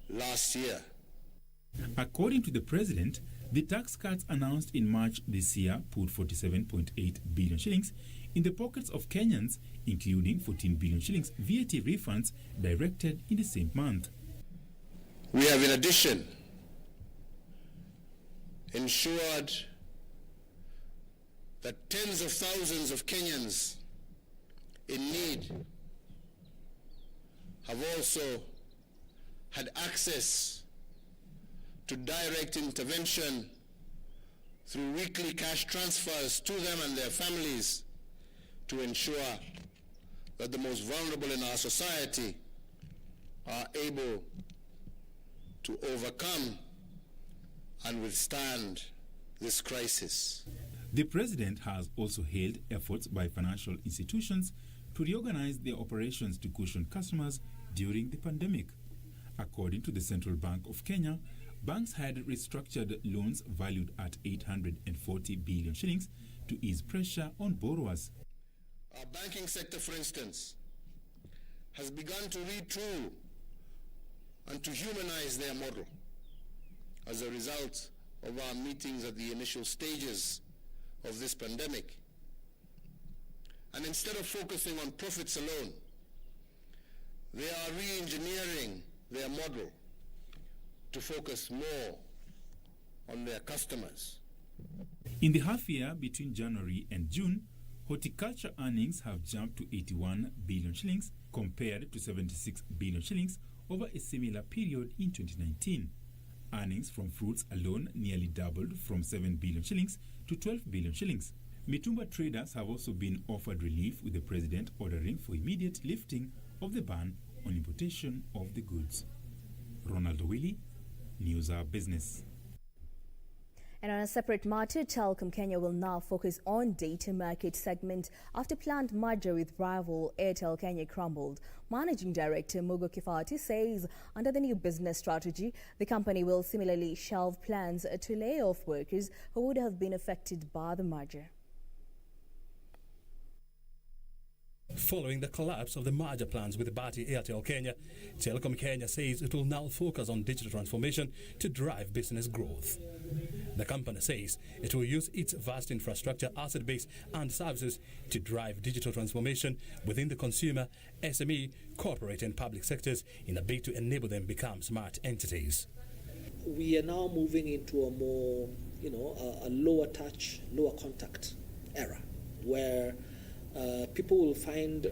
last year. According to the president, the tax cuts announced in March this year put 47.8 billion shillings in the pockets of Kenyans, including 14 billion shillings VAT refunds directed in the same month. We have in addition ensured that tens of thousands of Kenyans in need have also had access to direct intervention through weekly cash transfers to them and their families to ensure that the most vulnerable in our society are able to overcome and withstand this crisis. The president has also hailed efforts by financial institutions to reorganize their operations to cushion customers during the pandemic. According to the Central Bank of Kenya, banks had restructured loans valued at 840 billion shillings to ease pressure on borrowers. Our banking sector, for instance, has begun to retool and to humanize their model as a result of our meetings at the initial stages of this pandemic. And instead of focusing on profits alone, they are re-engineering their model to focus more on their customers. In the half year between January and June, horticulture earnings have jumped to 81 billion shillings compared to 76 billion shillings over a similar period in 2019. Earnings from fruits alone nearly doubled from 7 billion shillings to 12 billion shillings. Mitumba traders have also been offered relief, with the president ordering for immediate lifting of the ban on importation of the goods. Ronald Willie, News Hour Business. And on a separate matter, Telecom Kenya will now focus on data market segment after planned merger with rival Airtel Kenya crumbled. Managing Director Mugo Kifati says under the new business strategy, the company will similarly shelve plans to lay off workers who would have been affected by the merger. Following the collapse of the merger plans with Bharti Airtel Kenya, Telecom Kenya says it will now focus on digital transformation to drive business growth. The company says it will use its vast infrastructure, asset base and services to drive digital transformation within the consumer, SME, corporate and public sectors in a bid to enable them become smart entities. We are now moving into a more, a lower touch, lower contact era where people will find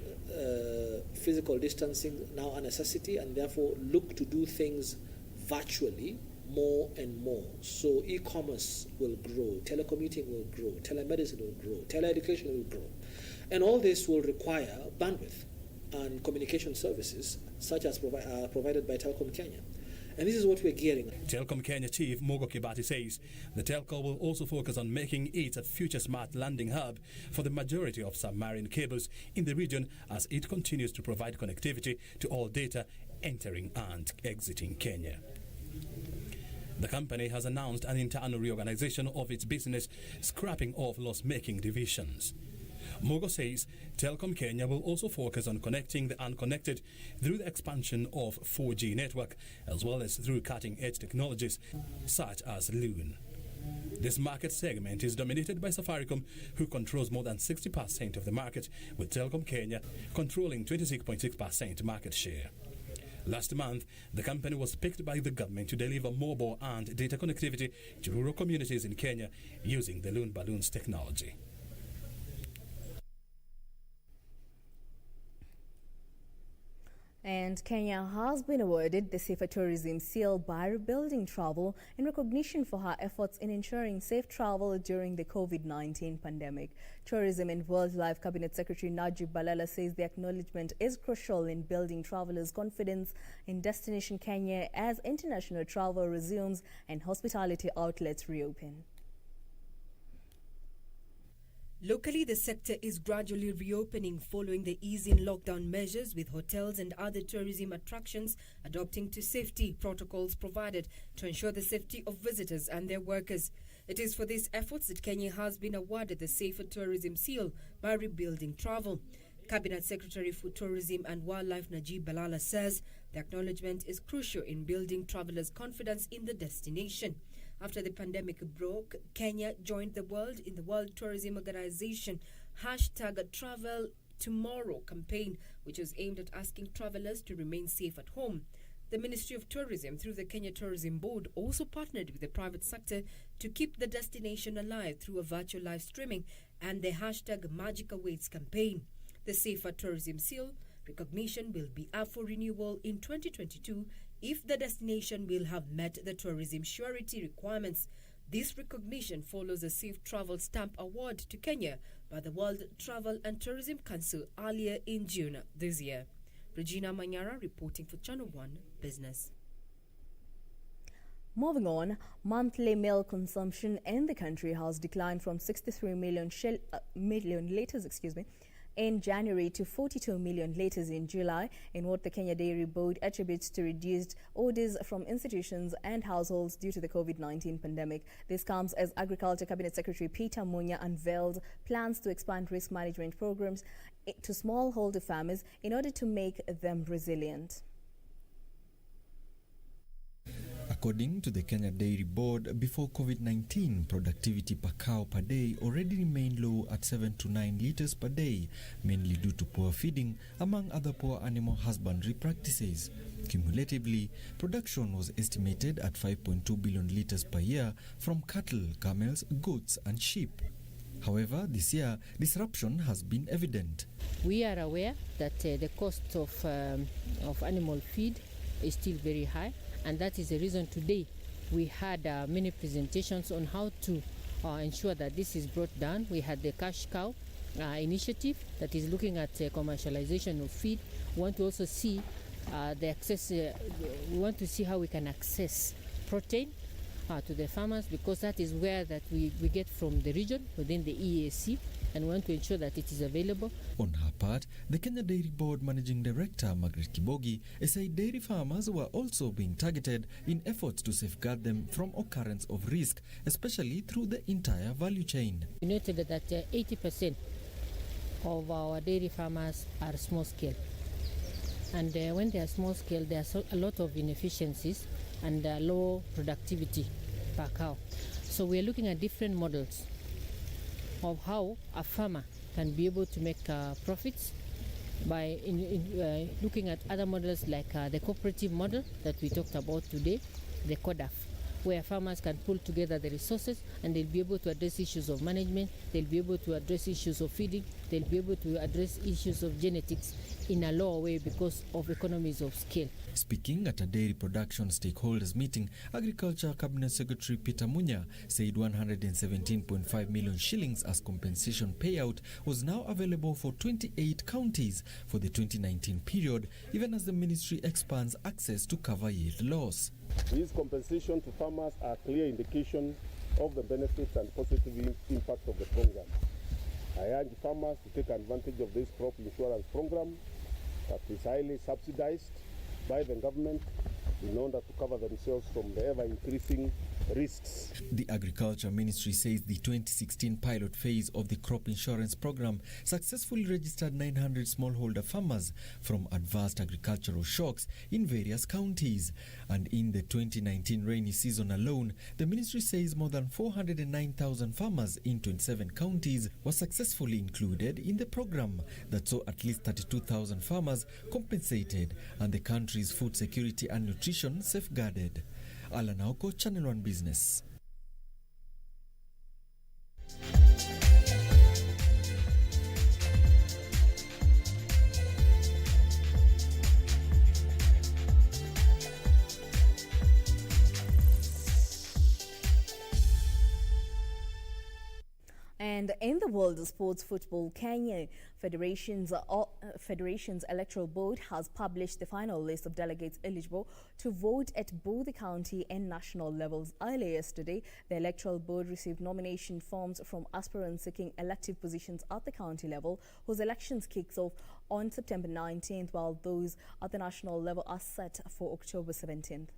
physical distancing now a necessity and therefore look to do things virtually more and more. So e-commerce will grow, telecommuting will grow, telemedicine will grow, teleeducation will grow. And all this will require bandwidth and communication services such as provided by Telecom Kenya. And this is what we're gearing. Telecom Kenya Chief Mugo Kibati says the telco will also focus on making it a future smart landing hub for the majority of submarine cables in the region as it continues to provide connectivity to all data entering and exiting Kenya. The company has announced an internal reorganization of its business, scrapping off loss-making divisions. Mugo says Telecom Kenya will also focus on connecting the unconnected through the expansion of 4G network as well as through cutting-edge technologies such as Loon. This market segment is dominated by Safaricom, who controls more than 60% of the market, with Telecom Kenya controlling 26.6% market share. Last month, the company was picked by the government to deliver mobile and data connectivity to rural communities in Kenya using the Loon Balloons technology. And Kenya has been awarded the Safer Tourism Seal by Rebuilding Travel in recognition for her efforts in ensuring safe travel during the COVID-19 pandemic. Tourism and Wildlife Cabinet Secretary Najib Balala says the acknowledgement is crucial in building travelers' confidence in destination Kenya as international travel resumes and hospitality outlets reopen. Locally, the sector is gradually reopening following the ease in lockdown measures, with hotels and other tourism attractions adopting to safety protocols provided to ensure the safety of visitors and their workers. It is for these efforts that Kenya has been awarded the Safer Tourism Seal by Rebuilding Travel. Cabinet Secretary for Tourism and Wildlife Najib Balala says the acknowledgement is crucial in building travelers' confidence in the destination. After the pandemic broke, Kenya joined the world in the World Tourism Organization #TravelTomorrow campaign, which was aimed at asking travelers to remain safe at home. The Ministry of Tourism, through the Kenya Tourism Board, also partnered with the private sector to keep the destination alive through a virtual live streaming and the #MagicAwaits campaign. The Safer Tourism Seal recognition will be up for renewal in 2022 if the destination will have met the tourism surety requirements. This recognition follows a Safe Travel Stamp Award to Kenya by the World Travel and Tourism Council earlier in June this year. Regina Manyara reporting for Channel 1 Business. Moving on, monthly milk consumption in the country has declined from 63 million litres, in January to 42 million litres in July, in what the Kenya Dairy Board attributes to reduced orders from institutions and households due to the COVID-19 pandemic. This comes as Agriculture Cabinet Secretary Peter Munya unveiled plans to expand risk management programs to smallholder farmers in order to make them resilient. According to the Kenya Dairy Board, before COVID-19, productivity per cow per day already remained low at 7 to 9 litres per day, mainly due to poor feeding, among other poor animal husbandry practices. Cumulatively, production was estimated at 5.2 billion litres per year from cattle, camels, goats and sheep. However, this year, disruption has been evident. We are aware that the cost of animal feed is still very high. And that is the reason today we had many presentations on how to ensure that this is brought down. We had the Cash Cow initiative that is looking at commercialization of feed. We want to also see we want to see how we can access protein to the farmers, because that is where that we get from the region within the EAC, and we want to ensure that it is available. On her part, the Kenya Dairy Board Managing Director Margaret Kibogi said dairy farmers were also being targeted in efforts to safeguard them from occurrence of risk, especially through the entire value chain. We noted that 80% of our dairy farmers are small scale, and when they are small scale, there are a lot of inefficiencies and low productivity per cow. So we are looking at different models of how a farmer can be able to make profits by looking at other models like the cooperative model that we talked about today, the CODAF, where farmers can pull together the resources and they'll be able to address issues of management, they'll be able to address issues of feeding, they'll be able to address issues of genetics in a lower way because of economies of scale. Speaking at a dairy production stakeholders meeting, Agriculture Cabinet Secretary Peter Munya said 117.5 million shillings as compensation payout was now available for 28 counties for the 2019 period, even as the ministry expands access to cover yield loss. These compensation to farmers are a clear indication of the benefits and positive impact of the program. I urge farmers to take advantage of this crop insurance program that is highly subsidized by the government in order to cover themselves from the ever-increasing risks. The Agriculture Ministry says the 2016 pilot phase of the crop insurance program successfully registered 900 smallholder farmers from adverse agricultural shocks in various counties. And in the 2019 rainy season alone, the ministry says more than 409,000 farmers in 27 counties were successfully included in the program that saw at least 32,000 farmers compensated and the country's food security and nutrition safeguarded. Alan Auko, Channel 1 Business. And in the world of sports football, Kenya Federation's Electoral Board has published the final list of delegates eligible to vote at both the county and national levels. Earlier yesterday, the Electoral Board received nomination forms from aspirants seeking elective positions at the county level, whose elections kicks off on September 19th, while those at the national level are set for October 17th.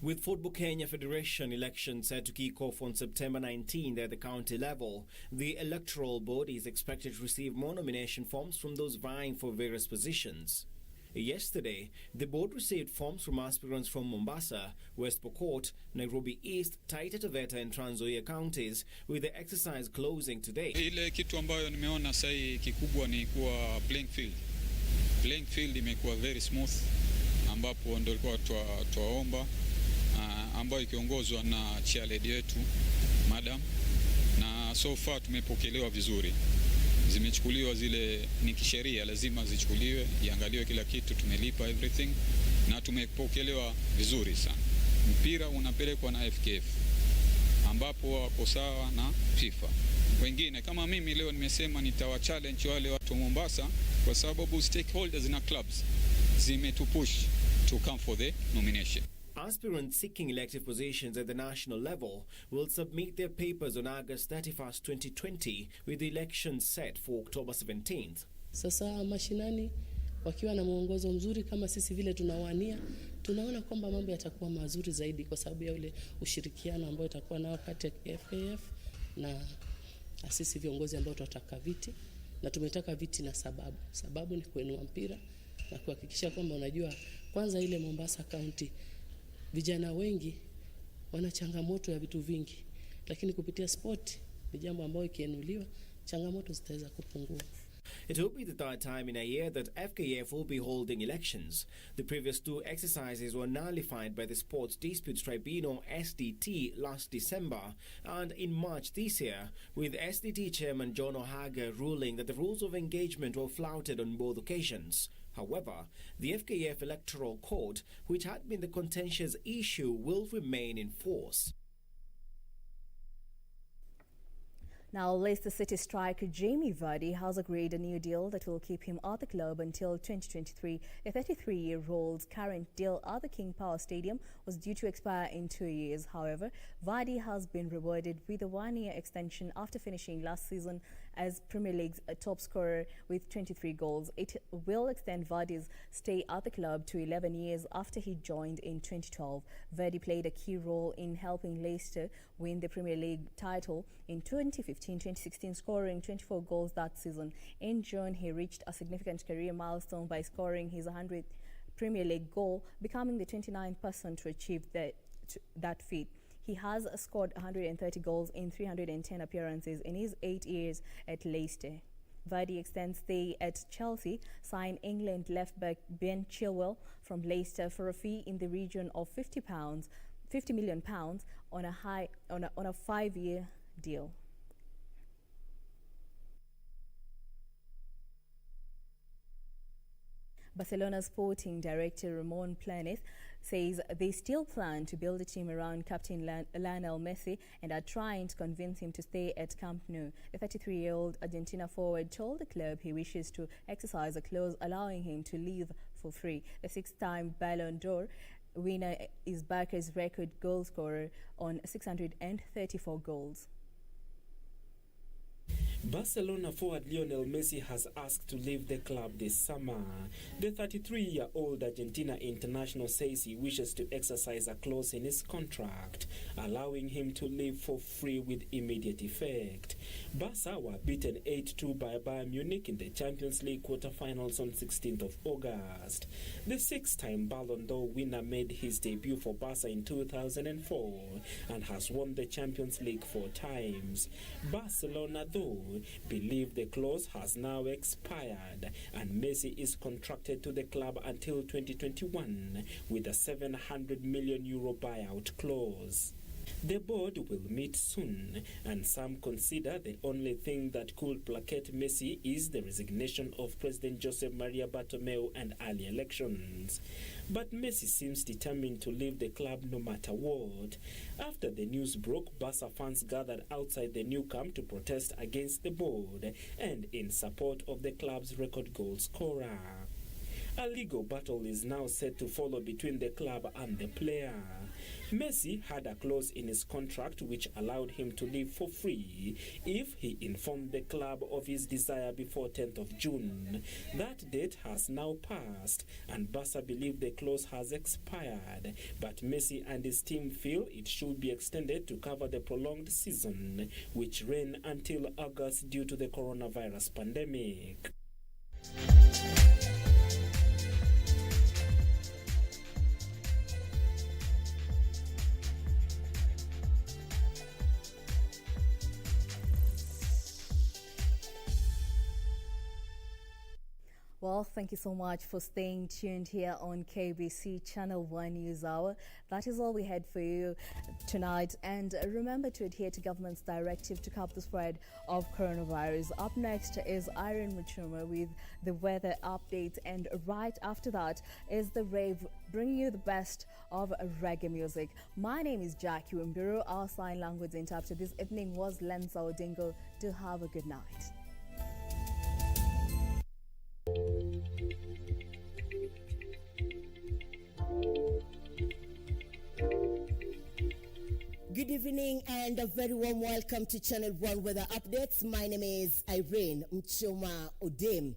With Football Kenya Federation elections set to kick off on September 19 at the county level, the Electoral Board is expected to receive more nomination forms from those vying for various positions. Yesterday, the board received forms from aspirants from Mombasa, West Pokot, Nairobi East, Taita Taveta and Trans Nzoia counties, with the exercise closing today. Ile kitu ambayo nimeona sai kikubwa ni kuwa playing field. Playing field imekuwa very smooth, ambapo ndio ilikuwa tuwaomba ambayo ikiongozwa na chairlady yetu madam, na so far tumepokelewa vizuri. Zimechukuliwa zile ni kisheria, lazima zichukuliwe, iangaliwe kila kitu, tumelipa everything na tumepokelewa vizuri sana. Mpira unapelekwa na FKF ambapo wako sawa na FIFA. Wengine kama mimi leo nimesema nitawa challenge wale watu wa Mombasa kwa sababu stakeholders na clubs zimetupush to come for the nomination. Aspirants seeking elective positions at the national level will submit their papers on August 31st, 2020, with the election set for October 17th. Sasa mashinani wakiwa na mwongozo mzuri kama sisi vile tunawania, tunaona kwamba mambo yatakuwa mazuri zaidi kwa sababu ya ule ushirikiano ambao itakuwa nao kati ya FKF na sisi viongozi ambao tutataka viti, na tumetaka viti na sababu ni kuinua mpira na kuhakikisha kwamba unajua kwanza ile Mombasa County vijana wengi wana changamoto ya vitu vingi, lakini kupitia sport ni jambo ambalo ikienuliwa changamoto zitaweza kupungua. It will be the third time in a year that FKF will be holding elections. The previous two exercises were nullified by the Sports Disputes Tribunal SDT last December and in March this year, with SDT Chairman John Ohaga ruling that the rules of engagement were flouted on both occasions. However, the FKF Electoral Court, which had been the contentious issue, will remain in force. Now, Leicester City striker Jamie Vardy has agreed a new deal that will keep him at the club until 2023. The 33-year-old's current deal at the King Power Stadium was due to expire in 2 years. However, Vardy has been rewarded with a one-year extension after finishing last season as Premier League's top scorer with 23 goals. It will extend Vardy's stay at the club to 11 years after he joined in 2012. Vardy played a key role in helping Leicester win the Premier League title in 2015-2016, scoring 24 goals that season. In June, he reached a significant career milestone by scoring his 100th Premier League goal, becoming the 29th person to achieve that feat. He has scored 130 goals in 310 appearances in his 8 years at Leicester. Vardy extends stay at Chelsea, signed England left-back Ben Chilwell from Leicester for a fee in the region of £50 million on a 5-year deal. Barcelona sporting director Ramon Planes says they still plan to build a team around captain Lionel Messi and are trying to convince him to stay at Camp Nou. The 33-year-old Argentina forward told the club he wishes to exercise a clause allowing him to leave for free. The 6-time Ballon d'Or winner is Barca's record goal scorer on 634 goals. Barcelona forward Lionel Messi has asked to leave the club this summer. The 33-year-old Argentina international says he wishes to exercise a clause in his contract, allowing him to leave for free with immediate effect. Barca were beaten 8-2 by Bayern Munich in the Champions League quarter-finals on 16th of August. The six-time Ballon d'Or winner made his debut for Barca in 2004 and has won the Champions League 4 times. Barcelona, though, believe the clause has now expired and Messi is contracted to the club until 2021 with a €700 million buyout clause. The board will meet soon, and some consider the only thing that could placate Messi is the resignation of President Jose Maria Bartomeu and early elections. But Messi seems determined to leave the club no matter what. After the news broke, Barca fans gathered outside the new camp to protest against the board and in support of the club's record goal scorer. A legal battle is now set to follow between the club and the player. Messi had a clause in his contract which allowed him to leave for free if he informed the club of his desire before 10th of June. That date has now passed and Barca believe the clause has expired, but Messi and his team feel it should be extended to cover the prolonged season, which ran until August due to the coronavirus pandemic. Well, thank you so much for staying tuned here on KBC Channel 1 News Hour. That is all we had for you tonight. And remember to adhere to government's directive to curb the spread of coronavirus. Up next is Irene Muchuma with the weather update. And right after that is The Rave, bringing you the best of reggae music. My name is Jacky Wambiru. Our sign language interpreter this evening was Lensa Odingo. Do have a good night. Good evening and a very warm welcome to Channel 1 Weather Updates. My name is Irene Mchoma Odem.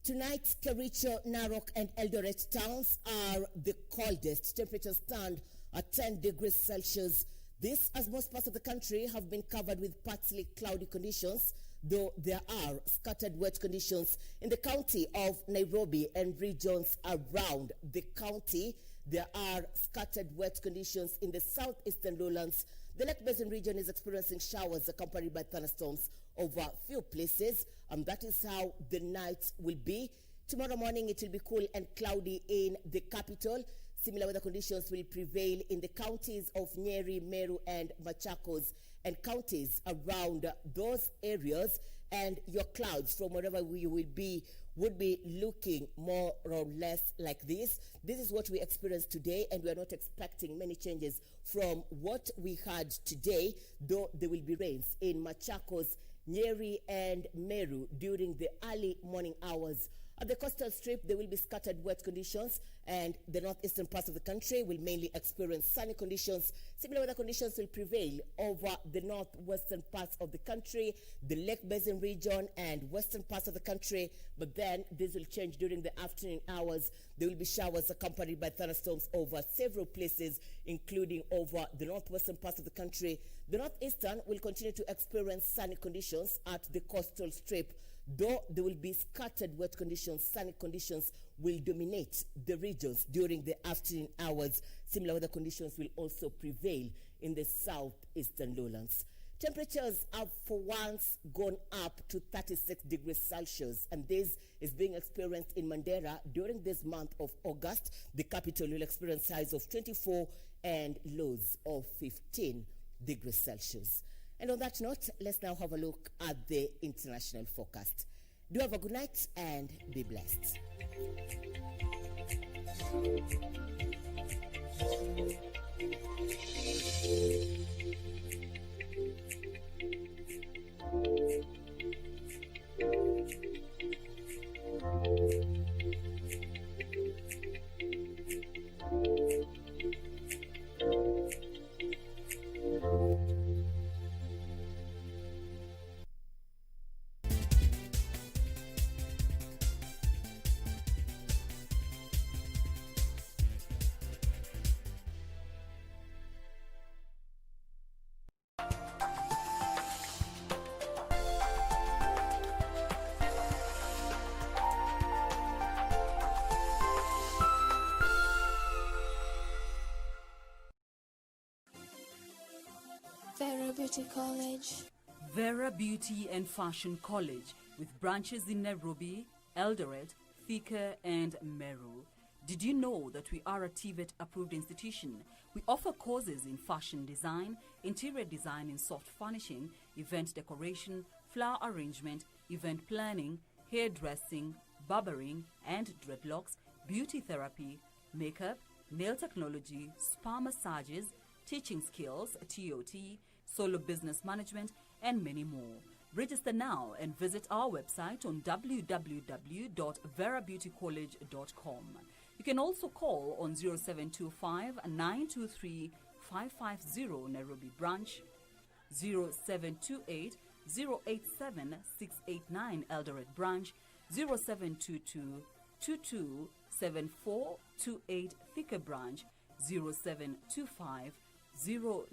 Tonight, Kericho, Narok and Eldoret towns are the coldest. Temperatures stand at 10 degrees Celsius. This, as most parts of the country have been covered with partly cloudy conditions, though there are scattered wet conditions in the county of Nairobi and regions around the county. There are scattered wet conditions in the southeastern lowlands. The Lake Basin region is experiencing showers accompanied by thunderstorms over a few places, and that is how the night will be. Tomorrow morning it will be cool and cloudy in the capital. Similar weather conditions will prevail in the counties of Nyeri, Meru and Machakos and counties around those areas, and your clouds from wherever you will be would be looking more or less like this. This is what we experienced today, and we are not expecting many changes from what we had today, though there will be rains in Machakos, Nyeri and Meru during the early morning hours. At the coastal strip, there will be scattered wet conditions, and the northeastern parts of the country will mainly experience sunny conditions. Similar weather conditions will prevail over the northwestern parts of the country, the Lake Basin region, and western parts of the country. But then this will change during the afternoon hours. There will be showers accompanied by thunderstorms over several places, including over the northwestern parts of the country. The northeastern will continue to experience sunny conditions at the coastal strip. Though there will be scattered wet conditions, sunny conditions will dominate the regions during the afternoon hours. Similar weather conditions will also prevail in the southeastern lowlands. Temperatures have for once gone up to 36 degrees Celsius, and this is being experienced in Mandera during this month of August. The capital will experience highs of 24 and lows of 15 degrees Celsius. And on that note, let's now have a look at the international forecast. Do have a good night and be blessed. Vera Beauty College. Vera Beauty and Fashion College, with branches in Nairobi, Eldoret, Thika, and Meru. Did you know that we are a TVET-approved institution? We offer courses in fashion design, interior design in soft furnishing, event decoration, flower arrangement, event planning, hairdressing, barbering and dreadlocks, beauty therapy, makeup, nail technology, spa massages, teaching skills, TOT, solo business management, and many more. Register now and visit our website on www.verabeautycollege.com. You can also call on 0725 923 550 Nairobi branch, 0728 087 689 Eldoret branch, 0722 227428 Thika branch, 0725 000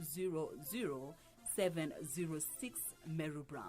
706 Meru branch.